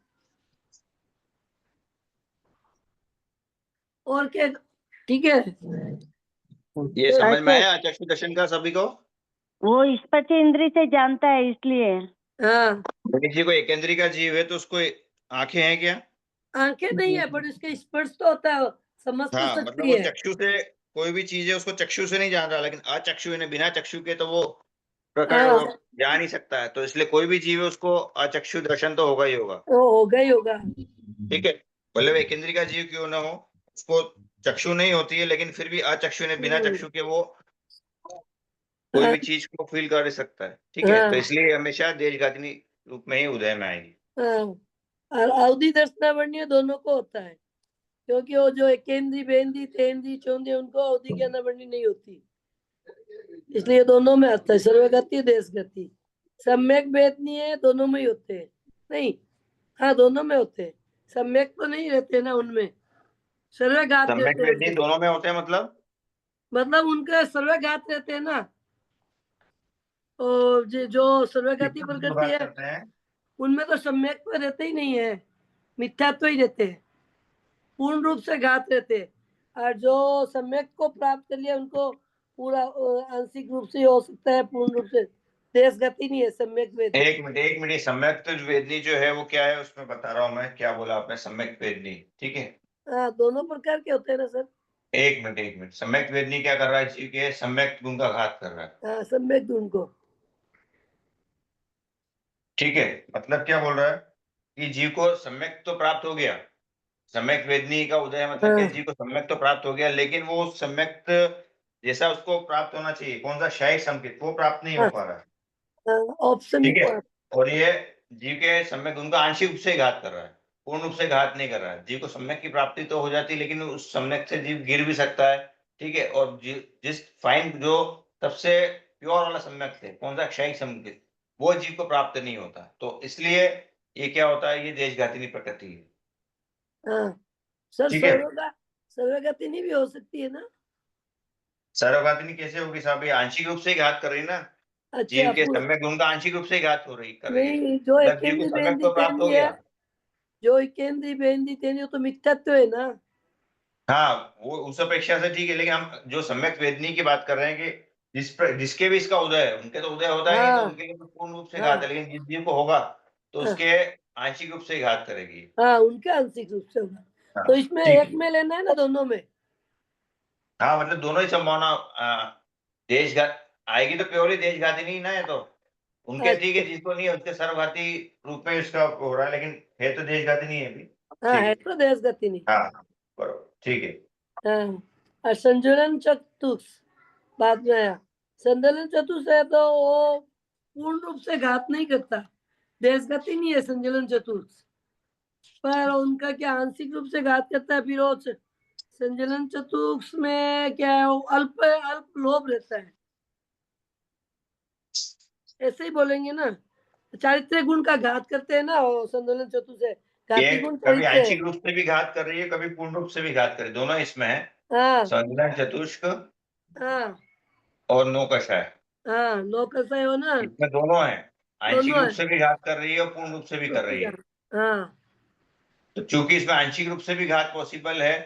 और क्या? ठीक है, ये समझ में आया चक्षु दर्शन का सभी को? वो स्पर्श इंद्री से जानता है इसलिए। हाँ किसी को एकेंद्री का जीव है तो उसको आंखें हैं क्या? आंखें नहीं है, पर उसका स्पर्श तो होता है, समझ तो हाँ, मतलब सकती वो है। चक्षु से कोई भी चीज है उसको चक्षु से नहीं जान रहा, लेकिन अचक्षु ने बिना चक्षु के तो वो प्रकार हाँ वो जा नहीं सकता है, तो इसलिए कोई भी जीव है उसको अचक्षु दर्शन तो होगा ही होगा। वो होगा ही होगा। ठीक है, भले वो एकेंद्री का जीव क्यों ना हो, उसको चक्षु नहीं होती है, लेकिन फिर भी अचक्षु ने बिना चक्षु के वो कोई भी चीज को फील कर सकता है। ठीक है, तो इसलिए हमेशा देशघातिनी रूप में ही उदय में आएगी। हाँ, और अवधि दर्शनावरणी दोनों को होता है, क्योंकि वो जो केंद्री बेंदी तेंदी चौंदी उनको अवधि ज्ञानावरणी नहीं होती, इसलिए दोनों में आता है, सर्वगति देशगति। सम्यक वेदनी है, दोनों में ही होते हैं। नहीं, हाँ दोनों में होते हैं, सम्यक तो नहीं रहते ना उनमें, सर्वघात सम्यक रहते हैं वेदनी उनके। दोनों में होते हैं मतलब उनके सर्वघात रहते हैं ना, और जो सर्वगति पर करती है उनमें तो सम्यक तो रहते ही नहीं है, मिथ्यात्व ही रहते हैं, पूर्ण रूप से घात रहते हैं। और जो सम्यक को प्राप्त कर लिया उनको पूरा आंशिक रूप से हो सकता है, पूर्ण रूप से देशगति नहीं है सम्यक वेद। एक मिनट सम्यक वेदनी जो है वो क्या है, उसमें बता रहा हूँ मैं, क्या बोला आपने? सम्यक वेदनी, ठीक है। हाँ दोनों प्रकार के होते हैं ना सर। एक मिनट सम्यक वेदनी क्या कर रहा है? जीव के सम्यक गुण का घात कर रहा है। हाँ सम्यक गुण को। ठीक है, मतलब क्या बोल रहा है कि जीव को सम्यक तो प्राप्त हो गया, सम्यक वेदनी का उदय मतलब कि जीव को सम्यक तो प्राप्त हो गया, लेकिन वो सम्यक जैसा उसको प्राप्त होना चाहिए, कौन सा शाही संकेत, वो प्राप्त नहीं हो पा रहा है। ऑप्शन ठीक है, और ये जीव के सम्यक गुण का आंशिक रूप से घात कर रहा है, पूर्ण रूप से घात नहीं कर रहा है। जीव को सम्यक की प्राप्ति तो हो जाती है, लेकिन उस सम्यक से जीव गिर भी सकता है, ठीक है। और जिस फाइन जो सबसे प्योर वाला सम्यक थे, कौन सा क्षयिक सम्यक, वो जीव को प्राप्त नहीं होता। तो इसलिए ये क्या होता है, ये देशघातिनी प्रकृति है, हाँ सर, ठीक है। सर्वगतिनी भी हो सकती है ना? सर्वघातिनी कैसे होगी साहब, ये आंशिक रूप से ही घात कर रही है ना, अच्छा जीव के सम्यक गुण का आंशिक रूप से ही घात हो रही कर रही है, नहीं, जो मतलब जीव को एकेंद्री सम्यक बेंदी तो प्राप्त हो तेंदी है, गया। जो एकेंद्री बेंदी तेंदी, वो तो मिथ्यात्व है ना? हाँ, वो उस अपेक्षा से ठीक है, लेकिन हम जो सम्यक वेदनी की बात कर रहे हैं कि जिसके भी इसका उदय है, उनके तो उदय होता ही नहीं, तो हाँ उनके लिए तो पूर्ण रूप से घात हाँ है, लेकिन जिस जीव को होगा तो हाँ उसके आंशिक रूप से ही घात करेगी। हाँ, उनका आंशिक रूप से होगा। हाँ, तो इसमें ठीक एक है। में लेना है ना, दोनों में? हाँ, मतलब दोनों ही संभावना देशघात आएगी, तो प्योरली देशघाती नहीं ना है, तो उनके ठीक है, अच्छा, जिसको नहीं है उसके सर्वघाती रूप में इसका हो रहा है, लेकिन है तो देशघाती नहीं है अभी। हाँ ठीक है है, तो देशगतिनी। हाँ, बरोबर, ठीक है। हाँ, और संजुलन चतुर्थ बाद में आया। संजुलन चतुर्थ है तो वो पूर्ण रूप से घात नहीं करता, देशगति नहीं है संजुलन चतुर्थ, पर उनका क्या आंशिक रूप से घात करता है। फिर वो संजुलन चतुर्थ में क्या है, वो अल्प अल्प लोभ रहता है, ऐसे ही बोलेंगे ना। चारित्र्य गुण का घात करते हैं ना वो संतुलन चतुर्थ से, ये घाती गुण कभी चारित्र्य है। आंशिक रूप से भी घात कर रही है, कभी पूर्ण रूप से भी घात कर रही है, दोनों इसमें है, हाँ संविधान चतुष्क हाँ और नौकषाय, हाँ, नौकसा हो ना, इसमें दोनों है, आंशिक दोनों रूप है। से भी घात कर रही है और पूर्ण रूप से भी कर रही है। हाँ तो चूंकि इसमें आंशिक रूप से भी घात पॉसिबल है,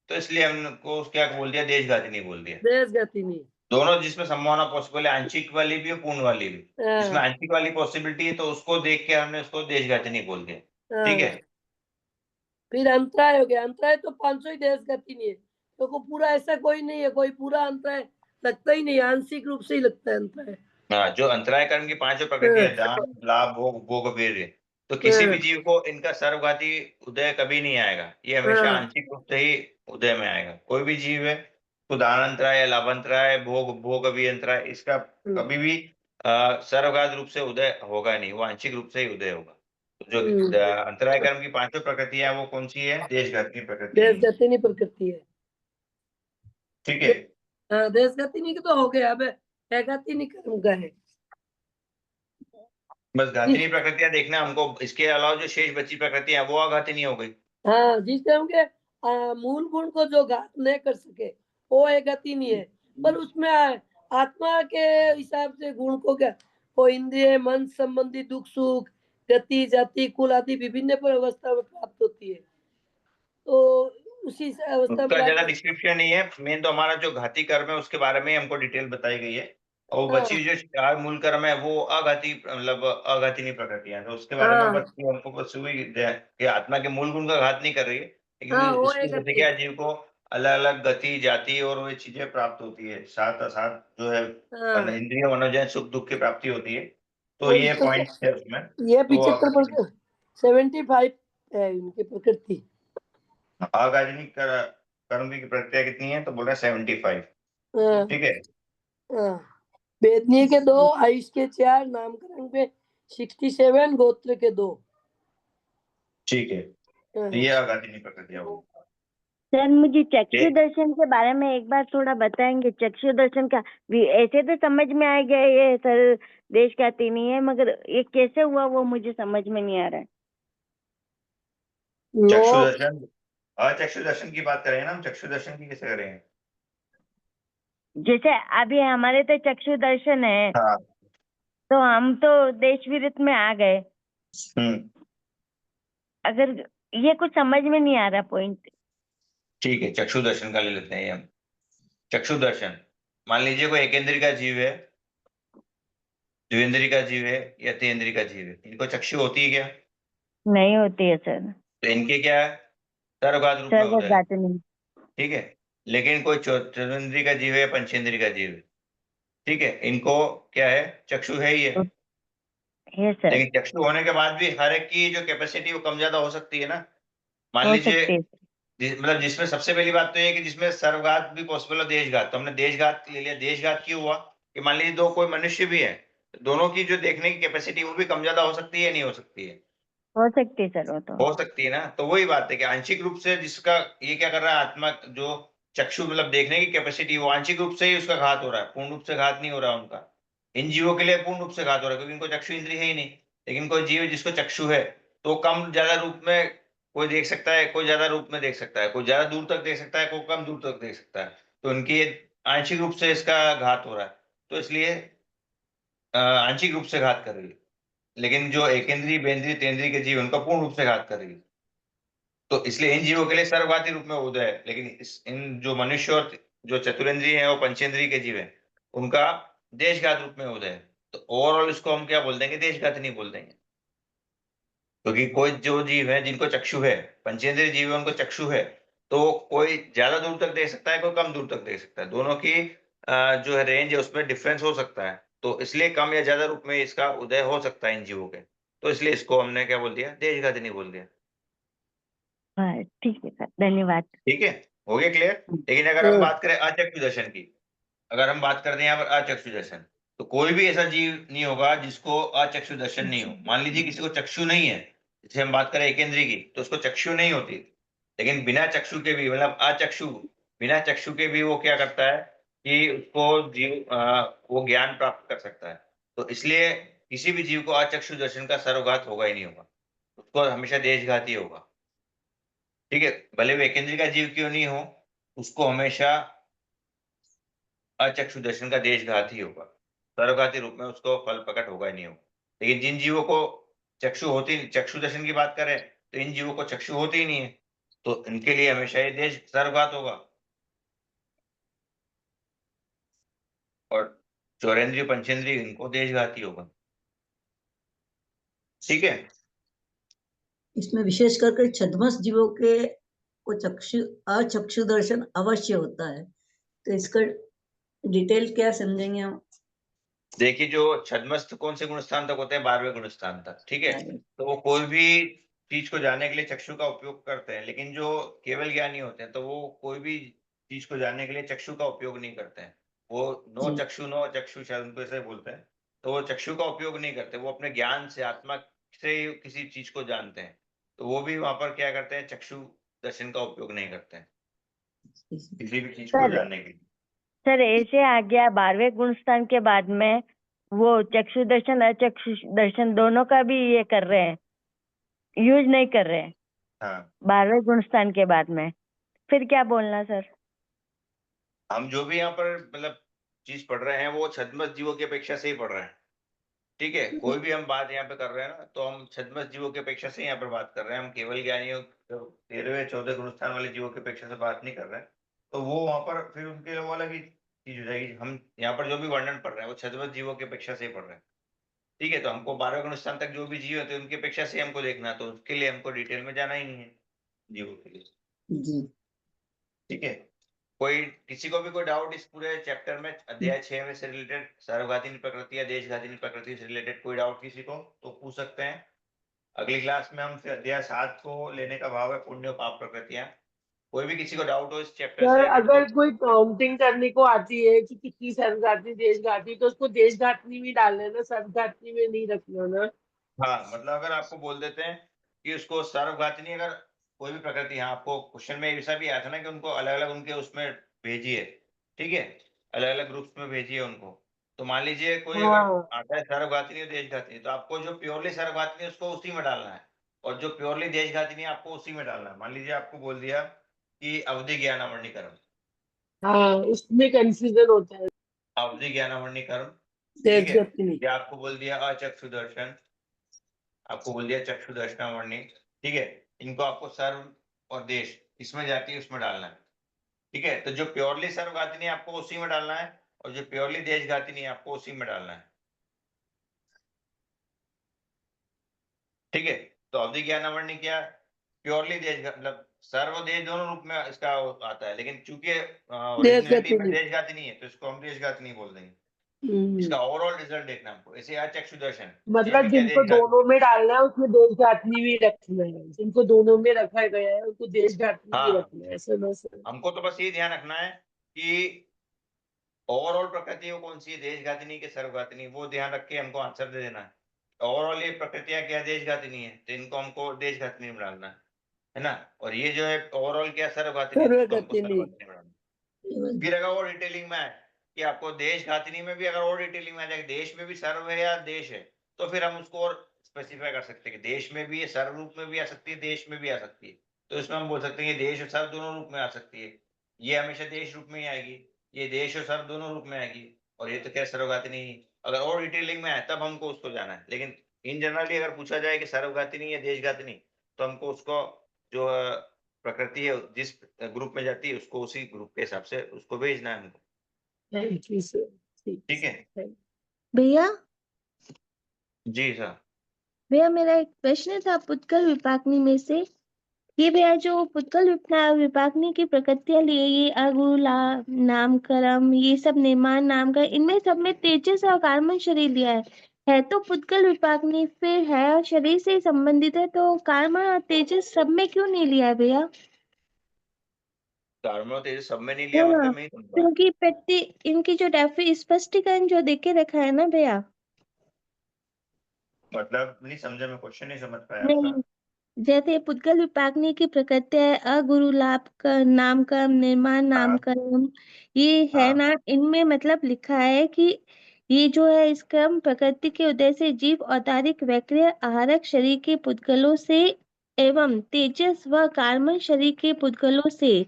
तो इसलिए हमको क्या बोल दिया, देशघाती नहीं बोल दिया। देशगति नहीं। दोनों जिसमें संभावना पॉसिबल है, आंशिक वाली भी और पूर्ण वाली भी, जिसमें हाँ आंशिक वाली पॉसिबिलिटी है, तो उसको देख के हमने उसको देशघाती नहीं बोल दिया, ठीक है। हाँ, फिर अंतराय हो गया। अंतराय तो 500 ही देशगति नहीं है, क्योंकि पूरा ऐसा कोई नहीं है, कोई पूरा अंतराय लगता ही नहीं, आंशिक रूप से ही लगता है अंतराय। हाँ, जो अंतराय कर्म की पांचों प्रकृति है, हाँ दान, लाभ, भोग, भोग, वीर्य, तो किसी भी हाँ जीव को इनका सर्वघाती उदय कभी नहीं आएगा, ये हमेशा हाँ आंशिक रूप से ही उदय में आएगा। कोई भी जीव है तो दान अंतराय, लाभ अंतराय, भोग भोग अभियंतराय, इसका कभी भी सर्वघात रूप से उदय होगा नहीं, वो आंशिक रूप से ही उदय होगा। तो जो अंतराय कर्म की पांचों प्रकृतियां वो कौन सी है, देशघाती प्रकृति है, देशगति नहीं प्रकृति है। ठीक है। हाँ, देशगति नहीं तो हो गया, अब एगति नहीं कर्म का है। बस घातिनी प्रकृतियां देखना हमको, इसके अलावा जो शेष बची प्रकृतियां वो अघातिनी हो गई। हाँ, जिस टाइम के मूल गुण को जो घात नहीं कर सके वो एक गति नहीं है, पर उसमें आत्मा के हिसाब से गुण को क्या, वो इंद्रिय मन संबंधी दुख सुख, गति जाति कुल आदि विभिन्न पर अवस्था में प्राप्त होती है, तो उसी से अवस्था में उसका ज्यादा प्राप्त। डिस्क्रिप्शन नहीं है, मेन तो हमारा जो घाती कर्म है उसके बारे में हमको डिटेल बताई गई है, और वो हाँ बची जो चार मूल कर्म है वो अघाती, मतलब अघातिनी प्रकृतियां, तो उसके बारे में हाँ बस हमको बस वही कि आत्मा के मूल गुण का घात नहीं कर रही है, लेकिन हाँ, वो इसकी एक वजह से गति क्या है। है, जीव को अलग अलग गति, जाति और वो चीजें प्राप्त होती है, साथ साथ जो है हाँ, इंद्रिय मनोजन सुख दुख की प्राप्ति होती है, तो और ये इसमें पॉइंट है उसमें। ये तो 75 75 है इनकी प्रकृति। अघातिनी कर्म की प्रक्रिया कितनी है, तो बोल रहे हैं 75, हाँ ठीक है। हाँ, वेदनीय के 2, आयुष के 4, नामकरण पे 67, गोत्र के 2। ठीक है, तो ये अघातिनी प्रकृतियां होगी। सर मुझे चक्षु ये दर्शन के बारे में एक बार थोड़ा बताएंगे? चक्षु दर्शन का ऐसे तो समझ में आ गया, ये सर देश का नहीं है, मगर ये कैसे हुआ वो मुझे समझ में नहीं आ रहा है। चक्षु वो दर्शन, अचक्षु दर्शन की बात करें ना, हम चक्षु दर्शन की कैसे करेंगे। जैसे अभी हमारे तो चक्षु दर्शन है, हाँ, तो हम तो देश विदित में आ गए, अगर ये कुछ समझ में नहीं आ रहा पॉइंट। ठीक है, चक्षु दर्शन का ले लेते हैं हम। चक्षु दर्शन, मान लीजिए कोई एकेंद्री का जीव है, द्विंद्री का जीव है या तेंद्री का जीव है, इनको चक्षु होती है क्या, नहीं होती है सर, तो इनके क्या है, सर्वघात रूप में सर्व उदय है, नहीं। ठीक है। लेकिन कोई चतुर्न्द्रीय का जीव है या पंचेंद्रीय का जीव है, ठीक है, इनको क्या है, चक्षु है ही है सर, लेकिन चक्षु होने के बाद भी हर एक की जो कैपेसिटी वो कम ज्यादा हो सकती है ना। मान हो लीजिए सकती है। मतलब जिसमें सबसे पहली बात तो ये है कि जिसमें सर्वघात भी पॉसिबल है, देशघात, तो हमने देशघात ले लिया। देशघात क्यों हुआ, कि मान लीजिए दो कोई मनुष्य भी है, दोनों की जो देखने की कैपेसिटी वो भी कम ज्यादा हो सकती है, नहीं हो सकती है? हो सकती है सर वो तो। हो सकती है ना। तो वही बात है कि आंशिक रूप से जिसका ये क्या कर रहा है, आत्मा जो चक्षु मतलब देखने की कैपेसिटी, वो आंशिक रूप से ही उसका घात हो रहा है, पूर्ण रूप से घात नहीं हो रहा उनका। इन जीवों के लिए पूर्ण रूप से घात हो रहा है क्योंकि इनको चक्षु इंद्रिय है ही नहीं। लेकिन कोई जीव जिसको चक्षु है तो कम ज्यादा रूप में कोई देख सकता है, कोई ज्यादा रूप में देख सकता है, कोई ज्यादा दूर तक देख सकता है, कोई कम दूर तक देख सकता है। तो इनकी आंशिक रूप से इसका घात हो रहा है, तो इसलिए आंशिक रूप से घात कर रही है। लेकिन जो एकेंद्रीय, बेंद्रीय, तेंद्रीय के जीव उनका पूर्ण रूप से घात कर रही है। तो इसलिए इन जीवों के लिए सर्वघाती रूप में उदय है। लेकिन इन जो मनुष्य और जो चतुरेंद्रीय है, वो पंचेंद्रीय के जीव है, उनका देशघात रूप में उदय है। तो ओवरऑल इसको हम क्या बोल देंगे, देशघात नहीं बोल देंगे। क्योंकि कोई जो जीव है जिनको चक्षु है, पंचेंद्रीय जीव है उनको चक्षु है, तो कोई ज्यादा दूर तक देख सकता है, कोई कम दूर तक देख सकता है। दोनों की जो है रेंज है उसमें डिफरेंस हो सकता है। तो इसलिए कम या ज्यादा रूप में इसका उदय हो सकता है इन जीवों के। तो इसलिए इसको हमने क्या बोल दिया, देशघाती नहीं बोल दिया। हाँ ठीक है सर, धन्यवाद। ठीक है, हो गया क्लियर। लेकिन अगर हम बात करें अचक्षु दर्शन की, अगर हम बात करते हैं यहाँ पर अचक्षु दर्शन, तो कोई भी ऐसा जीव नहीं होगा जिसको अचक्षु दर्शन नहीं हो। मान लीजिए किसी को चक्षु नहीं है, जैसे हम बात करें एकेंद्रीय की, तो उसको चक्षु नहीं होती। लेकिन बिना चक्षु के भी, मतलब अचक्षु, बिना चक्षु के भी वो क्या करता है कि उसको जीव वो ज्ञान प्राप्त कर सकता है। तो इसलिए किसी भी जीव को अचक्षु दर्शन का सर्वघात होगा ही नहीं होगा, उसको हमेशा देशघाती होगा। ठीक है, भले वो एकेंद्रीय का जीव क्यों नहीं हो, उसको हमेशा अचक्षु दर्शन का देशघात ही होगा। सर्वघाती रूप में उसको फल प्रकट होगा ही नहीं होगा। लेकिन जिन जीवों को चक्षु होती, चक्षु दर्शन की बात करें तो इन जीवों को चक्षु होती ही नहीं है, तो इनके लिए हमेशा ये देश सर्वघात होगा। और चौरेंद्रीय, पंचेंद्रीय, इनको देशघाती होगा। ठीक है। इसमें विशेष करके छद्मस जीवों के को अचक्षु दर्शन अवश्य होता है, तो इसका डिटेल क्या समझेंगे हम? देखिए, जो छद्मस्थ कौन से गुणस्थान तक होते हैं, 12वें गुणस्थान तक। ठीक है, तो वो कोई भी चीज को जानने के लिए चक्षु का उपयोग करते हैं। लेकिन जो केवल ज्ञानी होते हैं तो वो कोई भी चीज को जानने के लिए चक्षु का उपयोग नहीं करते हैं। वो नो चक्षु शायद उनको ऐसे बोलते हैं। तो वो चक्षु का उपयोग नहीं करते, वो अपने ज्ञान से, आत्मा से ही किसी चीज को जानते हैं। तो वो भी वहां पर क्या करते हैं, चक्षु दर्शन का उपयोग नहीं करते हैं किसी भी चीज को सर जानने के लिए। सर ऐसे आ गया 12वें गुणस्थान के बाद में वो चक्षु दर्शन अचक्षु दर्शन दोनों का भी ये कर रहे हैं, यूज नहीं कर रहे हैं हाँ, 12वें गुणस्थान के बाद में। फिर क्या बोलना सर? हम जो भी यहाँ पर मतलब चीज पढ़ रहे हैं वो छद्मस जीवों की अपेक्षा से ही पढ़ रहे हैं। ठीक है, कोई भी हम बात यहाँ पे कर रहे हैं ना, तो हम छद्मस जीवों की अपेक्षा से यहाँ पर बात कर रहे हैं। हम केवल ज्ञानियों, 13वें 14 गुणस्थान वाले जीवों की अपेक्षा से बात नहीं कर रहे हैं। तो वो वहां पर फिर उनके लिए वो अलग ही चीज हो जाएगी। हम यहाँ पर जो भी वर्णन पढ़ रहे हैं वो छद्मस जीवों की अपेक्षा से ही पढ़ रहे हैं। ठीक है, तो हमको 12वें गुणस्थान तक जो भी जीव होते हैं उनकी अपेक्षा से हमको देखना है, तो उसके लिए हमको डिटेल में जाना ही नहीं है जीवों के लिए। जी। ठीक है, कोई किसी को भी कोई डाउट इस पूरे चैप्टर में, अध्याय 6 में से रिलेटेड, सर्वघातिनी प्रकृति या देशघातिनी प्रकृति से रिलेटेड कोई डाउट किसी को तो पूछ सकते हैं। अगली क्लास में हम फिर अध्याय 7 को लेने का भाव है, पुण्य और पाप प्रकृतियां। कोई भी किसी को डाउट हो इस चैप्टर से सर रिलेटेड अगर तो। कोई काउंटिंग करने को आती है कि कितनी सर्वघातनी देशघातनी, तो उसको देशघातनी में डालना है ना, सर्वघातनी में नहीं रखना ना। हाँ, मतलब अगर आपको बोल देते हैं कि उसको सर्वघातिनी, अगर कोई भी प्रकृति, हाँ आपको क्वेश्चन में ऐसा भी आया था ना कि उनको अलग अलग उनके उसमें भेजिए। ठीक है, अलग अलग ग्रुप्स में भेजिए उनको। तो मान लीजिए कोई अगर हाँ आता है सर्वघातिनी और देशघातिनी, तो आपको जो प्योरली सर्वघातिनी है उसको उसी में डालना है, और जो प्योरली देशघातिनी है आपको उसी में डालना है। मान लीजिए आपको बोल दिया कि अवधि ज्ञानामणि कर्म, हाँ, उसमें कंफ्यूजन होता है। अवधि ज्ञानामणि कर्म। ठीक है, देशघातनी। या आपको बोल दिया अचक्षु दर्शन, आपको बोल दिया चक्षु दर्शनावरणी। ठीक है, इनको आपको सर्व और देश इसमें जाती है उसमें डालना है। ठीक है, तो जो प्योरली सर्वघातिनी है आपको उसी में डालना है, और जो प्योरली देशघातिनी है आपको उसी में डालना है। ठीक है, तो अवधि ज्ञानावरणी क्या, प्योरली देश, मतलब सर्व देश दोनों रूप में इसका आता है। लेकिन चूंकि ओरिजिनलिटी में देशघातनी। देशघातिनी है तो इसको हम देशघातिनी बोल देंगे। हम्म। इसका ओवरऑल रिजल्ट देखना हमको। ऐसे अचक्षु दर्शन, ये मतलब भी क्या जिनको देशघातिनी। दोनों में डालना है उसमें देशघातनी भी रखना है, जिनको दोनों में रखा गया है उनको देशघातनी भी हाँ, रखना है, ऐसा ना सर? हमको तो बस ये ध्यान रखना है कि ओवरऑल प्रकृति वो कौन सी है, देशघातिनी के सर्वघातिनी, वो ध्यान रख के हमको आंसर दे देना है। ओवरऑल ये प्रकृतियां क्या देशघातिनी है, तो इनको हमको देशघातिनी में डालना है ना। और ये जो है ओवरऑल क्या सर्वघातिनी है, तो इसको हमको सर्वघातिनी। सर्वघातिनी में डालना है। फिर अगर और डिटेलिंग में आए कि आपको देशघातिनी में भी अगर और डिटेलिंग में आ जाए, देश में भी सर्व है या देश है, तो फिर हम उसको और स्पेसिफाई कर सकते हैं कि देश में भी है, सर्व रूप में भी आ सकती है, देश में भी आ सकती है। तो इसमें हम बोल सकते हैं कि देश और सर्व दोनों रूप में आ सकती है। ये हमेशा देश रूप में ही आएगी, ये देश और सर्व दोनों रूप में आएगी, और ये तो क्या सर्वघातिनी ही। अगर और डिटेलिंग में आए तब हमको उसको जाना है, लेकिन इन जनरली अगर पूछा जाए कि सर्वघातिनी या देशघातिनी, तो हमको उसको जो प्रकृति है जिस ग्रुप में जाती है उसको उसी ग्रुप के हिसाब से उसको भेजना है हमको। Thank you sir. ठीक है भैया जी सर। भैया मेरा एक प्रश्न था पुत्कल विपाकनी में से। ये भैया जो पुत्कल विपाकनी की प्रकृतियां ली है, ये अगु नामकरम, ये सब निर्माण नाम का, इनमें सब में तेजस और कार्बन शरीर लिया है तो पुत्कल विपाकनी फिर है और शरीर से संबंधित है, तो कार्बन और तेजस सब में क्यों नहीं लिया है भैया? कार्बन और तेजस सब में नहीं लिया, हाँ मतलब नहीं समझ पाया। क्योंकि प्रत्येक इनकी जो स्पष्टीकरण जो देख के रखा है ना भैया। मतलब नहीं समझा, मैं क्वेश्चन नहीं समझ पाया आपका। नहीं, जैसे पुद्गल विपाकनी की प्रकृति है अगुरु लाभ का नामकरण निर्माण हाँ नामकरण, ये है हाँ ना, इनमें मतलब लिखा है कि ये जो है इस क्रम प्रकृति के उदय से जीव औदारिक वैक्रिय आहारक शरीर के पुद्गलों से एवं तेजस व कार्बन शरीर के पुद्गलों से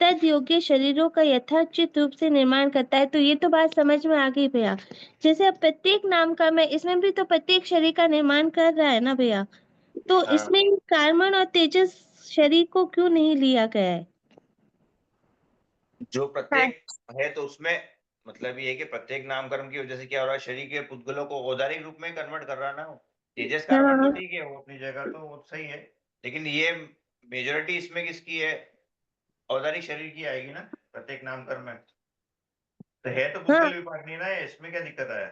तद योग्य शरीरों का यथाचित रूप से निर्माण करता है। तो ये तो बात समझ में आ गई भैया। जैसे अब प्रत्येक नाम का मैं इसमें भी तो प्रत्येक शरीर का निर्माण कर रहा है ना भैया, तो हाँ। इसमें कार्बन और तेजस शरीर को क्यों नहीं लिया गया है? जो हाँ प्रत्येक है तो उसमें मतलब ये है कि प्रत्येक नामकरण की वजह से क्या हो रहा है, शरीर के पुद्गलों को औदारिक रूप में कन्वर्ट कर रहा है ना वो। तेजस कार्बन तो हाँ ठीक है, वो अपनी जगह तो वो सही है, लेकिन ये मेजोरिटी इसमें किसकी है, औदारिक शरीर की आएगी ना प्रत्येक नामकरण में। तो है तो हाँ पुद्गल विभाग नहीं ना है, इसमें क्या दिक्कत है।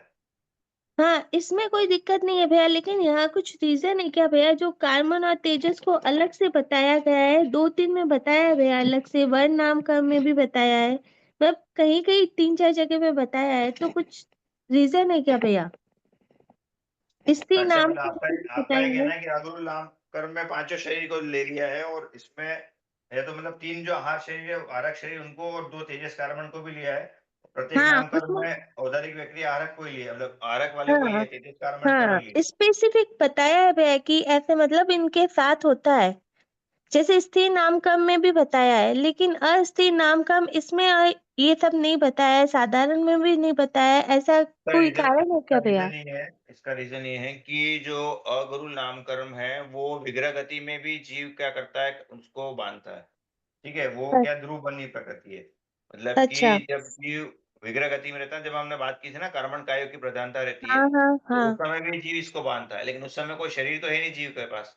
हाँ, इसमें कोई दिक्कत नहीं है भैया, लेकिन यहाँ कुछ रीजन है क्या भैया जो कार्बन और तेजस को अलग से बताया गया है? 2-3 में बताया है भैया, अलग से वर्ण नामकरण में भी बताया है, मतलब कहीं कहीं 3-4 जगह पे बताया है, तो कुछ रीजन है क्या भैया? स्त्री अच्छा नाम मतलब का आपका भी आपका ये बताया है। कहना है कि अगुरु नामकरण में पांचों शरीर को ले लिया है, और इसमें है तो मतलब 3 जो आहार शरीर है, आरक शरीर उनको, और 2 तेजस कार्बन को भी लिया है। प्रत्येक हाँ नामकरण उसमें, में औदारिक व्यक्ति आरक को ही लिया, मतलब आरक वाले को ही हाँ लिया, तेजस कार्बन को हाँ नहीं लिया। स्पेसिफिक बताया है भैया कि ऐसे मतलब इनके साथ होता है। जैसे स्थिर नामकरण में भी बताया है, लेकिन अस्थिर नामकरण इसमें ये सब नहीं बताया है, साधारण में भी नहीं बताया है, ऐसा इसका कोई रीजन कारण है इसका क्या भैया? रीजन ये है इसका रीजन ये है कि जो अगुरु नामकरण है वो विग्रह गति में भी जीव क्या करता है, उसको बांधता है। ठीक है, वो क्या ध्रुव बनी प्रकृति है, मतलब अच्छा। कि जब जीव विग्रह गति में रहता है, जब हमने बात की थी ना कार्बन कायों की प्रधानता रहती है, हाँ हाँ तो उस हाँ समय भी जीव इसको बांधता है, लेकिन उस समय कोई शरीर तो है नहीं जीव के पास।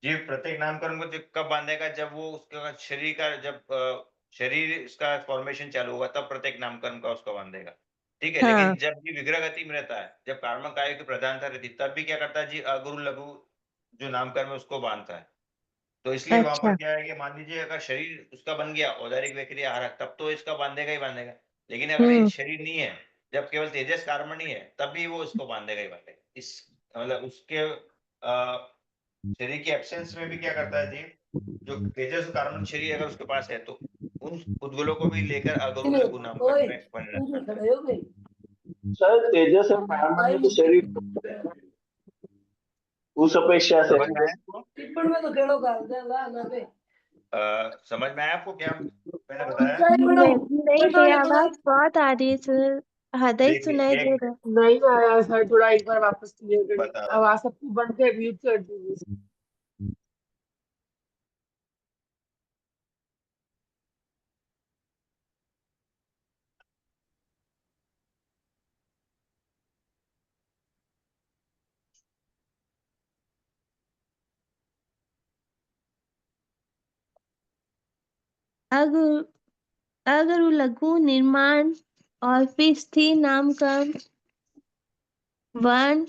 जीव प्रत्येक नामकरण को जब कब बांधेगा, जब वो उसका शरीर का जब शरीर इसका फॉर्मेशन चालू होगा, तब प्रत्येक नामकरण का उसको बांधेगा। ठीक है, हाँ लेकिन जब भी विग्रह गति में रहता है, जब कार्बन कायों की प्रधानता रहती है, तब भी क्या करता है जी, अगुरु लघु जो नामकरण है उसको बांधता है। तो इसलिए वहां पर अच्छा। क्या है कि मान लीजिए अगर शरीर उसका बन गया औदारिक वैक्रिया आहारक, तब तो इसका बांधेगा ही बांधेगा। लेकिन अगर ये हम्म। शरीर नहीं है, जब केवल तेजस कार्बन ही है, तब भी वो इसको बांधेगा ही बांधेगा। इस मतलब उसके शरीर के एब्सेंस में भी क्या करता है जीव, जो तेजस और कार्बन शरीर अगर उसके पास है, तो उन उद्गलों को भी लेकर अगुरु लघु नामकरण ओए में बने तुम रहता जो है। खड़े हो गई सर तेजस और कार्बन भाई में तो शरीर उस अपेक्षा से समझ में आया आपको? टिप्पण में तो केड़ो कर देगा ना बे समझ में आया आपको क्या मैंने बताया? चाय बनाओ नहीं बताओ भैया ये आवाज बनाओ बहुत आ रही है सर, आधा ही सुनाई देखिए दे एक रहा है। नहीं आया सर, थोड़ा एक बार वापस क्लियर कर बता दीजिए, रहा हूँ। आवाज सबको बंद कर म्यूट कर दीजिए। अगर अगर वो लघु निर्माण और फिर स्थिर नामकरण वर्ण।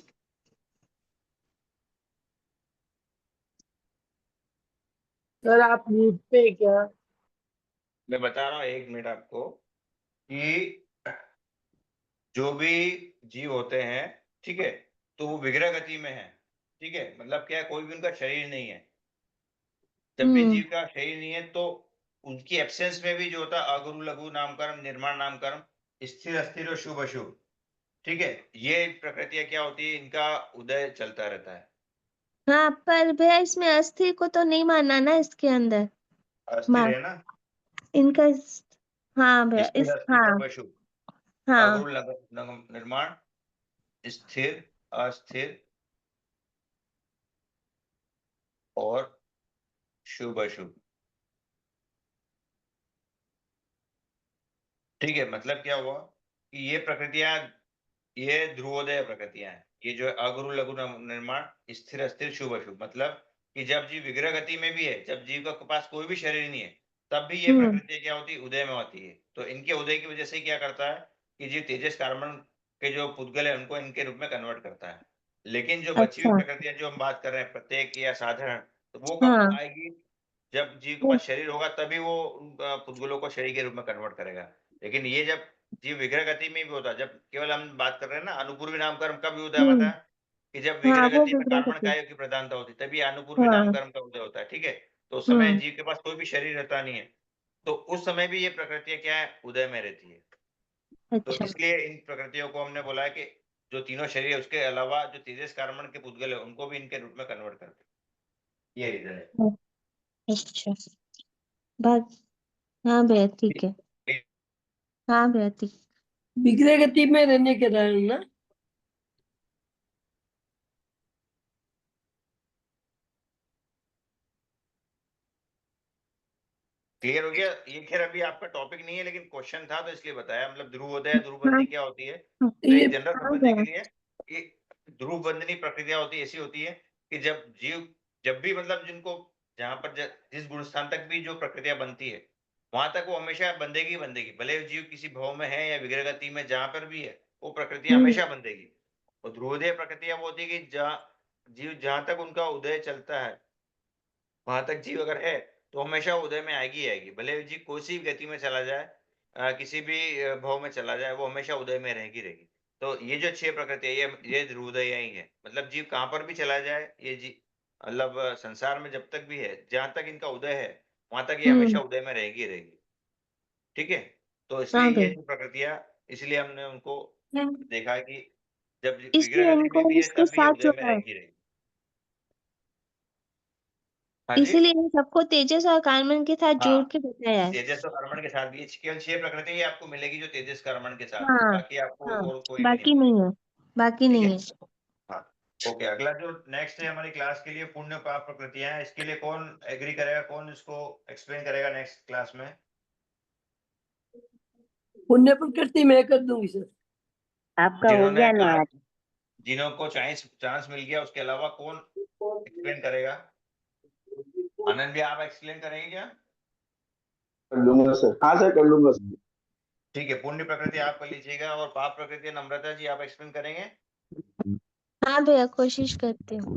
सर आप म्यूट पे हैं क्या? मैं बता रहा हूँ, 1 मिनट आपको कि जो भी जीव होते हैं, ठीक है, तो वो विग्रह गति में है, ठीक है, मतलब क्या है, कोई भी उनका शरीर नहीं है। जब भी जीव का शरीर नहीं है तो उनकी एब्सेंस में भी जो होता है अगुरु लघु नामकरण निर्माण नामकरण स्थिर अस्थिर और शुभ अशुभ, ठीक है, ये प्रकृतियां क्या होती है, इनका उदय चलता रहता है। हाँ, पर भैया इसमें अस्थिर को तो नहीं मानना ना इसके अंदर। अस्थिर है ना, इनका हाँ भैया स्थिर अस्थिर हाँ शुभ अशुभ, हाँ अगुरु निर्माण स्थिर अस्थिर और शुभ अशुभ, ठीक है, मतलब क्या हुआ कि ये प्रकृतियां, ये ध्रुवोदय प्रकृतियां हैं, ये जो है अगुरु लघु निर्माण स्थिर अस्थिर शुभ अशुभ, मतलब कि जब जीव विग्रह गति में भी है, जब जीव के पास कोई भी शरीर नहीं है, तब भी ये प्रकृतियां क्या होती है, उदय में होती है। तो इनके उदय की वजह से क्या करता है कि जीव तेजस कार्बन के जो पुद्गल है उनको इनके रूप में कन्वर्ट करता है। लेकिन जो बची हुई अच्छा प्रकृतियां जो हम बात कर रहे हैं प्रत्येक या साधारण, तो वो कब हाँ आएगी, जब जीव के पास शरीर होगा तभी वो उन पुद्गलों को शरीर के रूप में कन्वर्ट करेगा। लेकिन ये जब जीव विग्रह गति में भी होता है, जब केवल हम बात कर रहे हैं ना अनुपूर्वी नामकर्म कब उदय होता है, कि जब हाँ विग्रह वो गति में विग्रह कार्बन गति कार्य की प्रधानता होती है, तभी अनुपूर्वी हाँ नामकर्म का उदय होता है, ठीक है। तो उस समय जीव के पास कोई भी शरीर रहता नहीं है, तो उस समय भी ये प्रकृतियां क्या है, उदय में रहती है। तो अच्छा इसलिए इन प्रकृतियों को हमने बोला है कि जो तीनों शरीर है उसके अलावा जो तेजस कार्बन के पुद्गल है उनको भी इनके रूप में कन्वर्ट करते हैं, ये रीजन है। अच्छा बात हाँ भैया ठीक है हाँ भैया ठीक विग्रह गति में रहने के कारण ना क्लियर हो गया ये? खैर अभी आपका टॉपिक नहीं है लेकिन क्वेश्चन था तो इसलिए बताया, मतलब ध्रुवोदय ध्रुवबंदी हाँ क्या होती है, हाँ तो ये एक जनरल हाँ समझने के भैया लिए कि ध्रुवबंधनी प्रक्रिया होती है, ऐसी होती है कि जब जीव, जब भी मतलब जिनको जहां पर जिस गुण स्थान तक भी जो प्रक्रिया बनती है वहां तक वो हमेशा बंधेगी बंधेगी, भले जीव किसी भाव में है या विग्रह गति में जहां पर भी है वो प्रकृति हमेशा बंधेगी। और ध्रुवोदय प्रकृतियां वो होती है कि जहाँ जीव जहां तक उनका उदय चलता है वहां तक जीव अगर है तो हमेशा उदय में आएगी आएगी, भले जीव कोई सी भी गति में चला जाए, किसी भी भाव में चला जाए, वो हमेशा उदय में रहेगी रहेगी। तो ये जो 6 प्रकृति है ये ध्रुवोदय ही है, मतलब जीव कहाँ पर भी चला जाए ये जी, मतलब संसार में जब तक भी है जहां तक इनका उदय है वहां तक ये हमेशा उदय में रहेगी रहेगी, ठीक है। तो इसलिए हाँ ये भैया जो प्रकृतियां, इसलिए हमने उनको हाँ, देखा है कि जब इसलिए विग्रह गति इनको में भी है इसके तब भी ये साथ उदय में जोड़ा है रहेगी रहेगी। हाँ जी, इसीलिए इन सबको तेजस और कार्बन के साथ जोड़ हाँ, के बताया है तेजस और कर्मण के साथ भी केवल 6 प्रकृति ही आपको मिलेगी जो तेजस कर्मण के साथ है, हाँ बाकी आपको हाँ और कोई भी नहीं बाकी मिलेगी, नहीं है बाकी ठीक नहीं है। है हाँ, ओके, अगला जो नेक्स्ट है हमारी क्लास के लिए पुण्य पाप प्रकृतियां हैं, इसके लिए कौन एग्री करेगा, कौन इसको एक्सप्लेन करेगा नेक्स्ट क्लास में? पुण्य प्रकृति मैं कर दूंगी सर। आपका हो जिन्होंने गया ना आज आज? जिनको चांस चांस मिल गया उसके अलावा कौन एक्सप्लेन करेगा? आनंद भी आप एक्सप्लेन करेंगे क्या? कर लूंगा सर, हाँ सर कर लूंगा सर। ठीक है, पुण्य प्रकृति आप कर लीजिएगा और पाप प्रकृति नम्रता जी आप एक्सप्लेन करेंगे? हाँ भैया कोशिश करती हूँ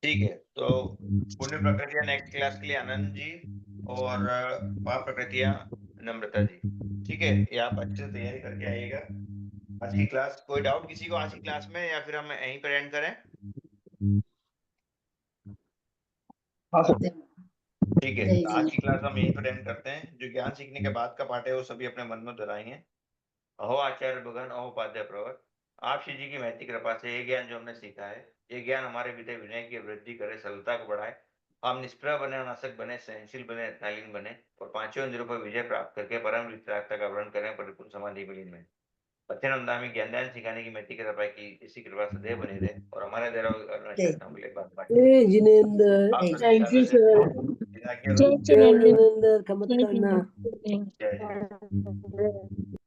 ठीक है, तो पुण्य प्रकृतियां नेक्स्ट क्लास के लिए आनंद जी और पाप प्रकृतियां नम्रता जी, ठीक है, ये आप अच्छे से तैयारी करके आइएगा। आज की क्लास, कोई डाउट किसी को आज की क्लास में, या फिर हम यहीं पर एंड करें? हाँ सर। ठीक है, तो आज की क्लास हम यहीं पर एंड करते हैं। जो ज्ञान सीखने के बाद का पाठ है वो सभी अपने मन में दोहराएंगे। अहो आचार्य भगवान अहो उपाध्याय प्रवर, आप श्री जी की महती कृपा से ये ज्ञान जो हमने सीखा है, ये ज्ञान हमारे विदय विनय की वृद्धि करे, सरलता को बढ़ाए, हम निष्प्रह बने, अनासक बने, सहनशील बने, रत्नालीन बने और पांचों इंद्रियों पर विजय प्राप्त करके परम वितरागता का वर्ण करें, परिपूर्ण समाधि में लीन में अत्यंत ज्ञान ध्यान सिखाने की महती कृपा की इसी कृपा सदैव बनी रहे और हमारे द्वारा मिले बात ए जिनेंद्र, आप थैंक यू प्रतिष्ठा सर। से जय जय जिनेंद्र जिनेंद्र, खमत जय करना। जिनेंद्र जय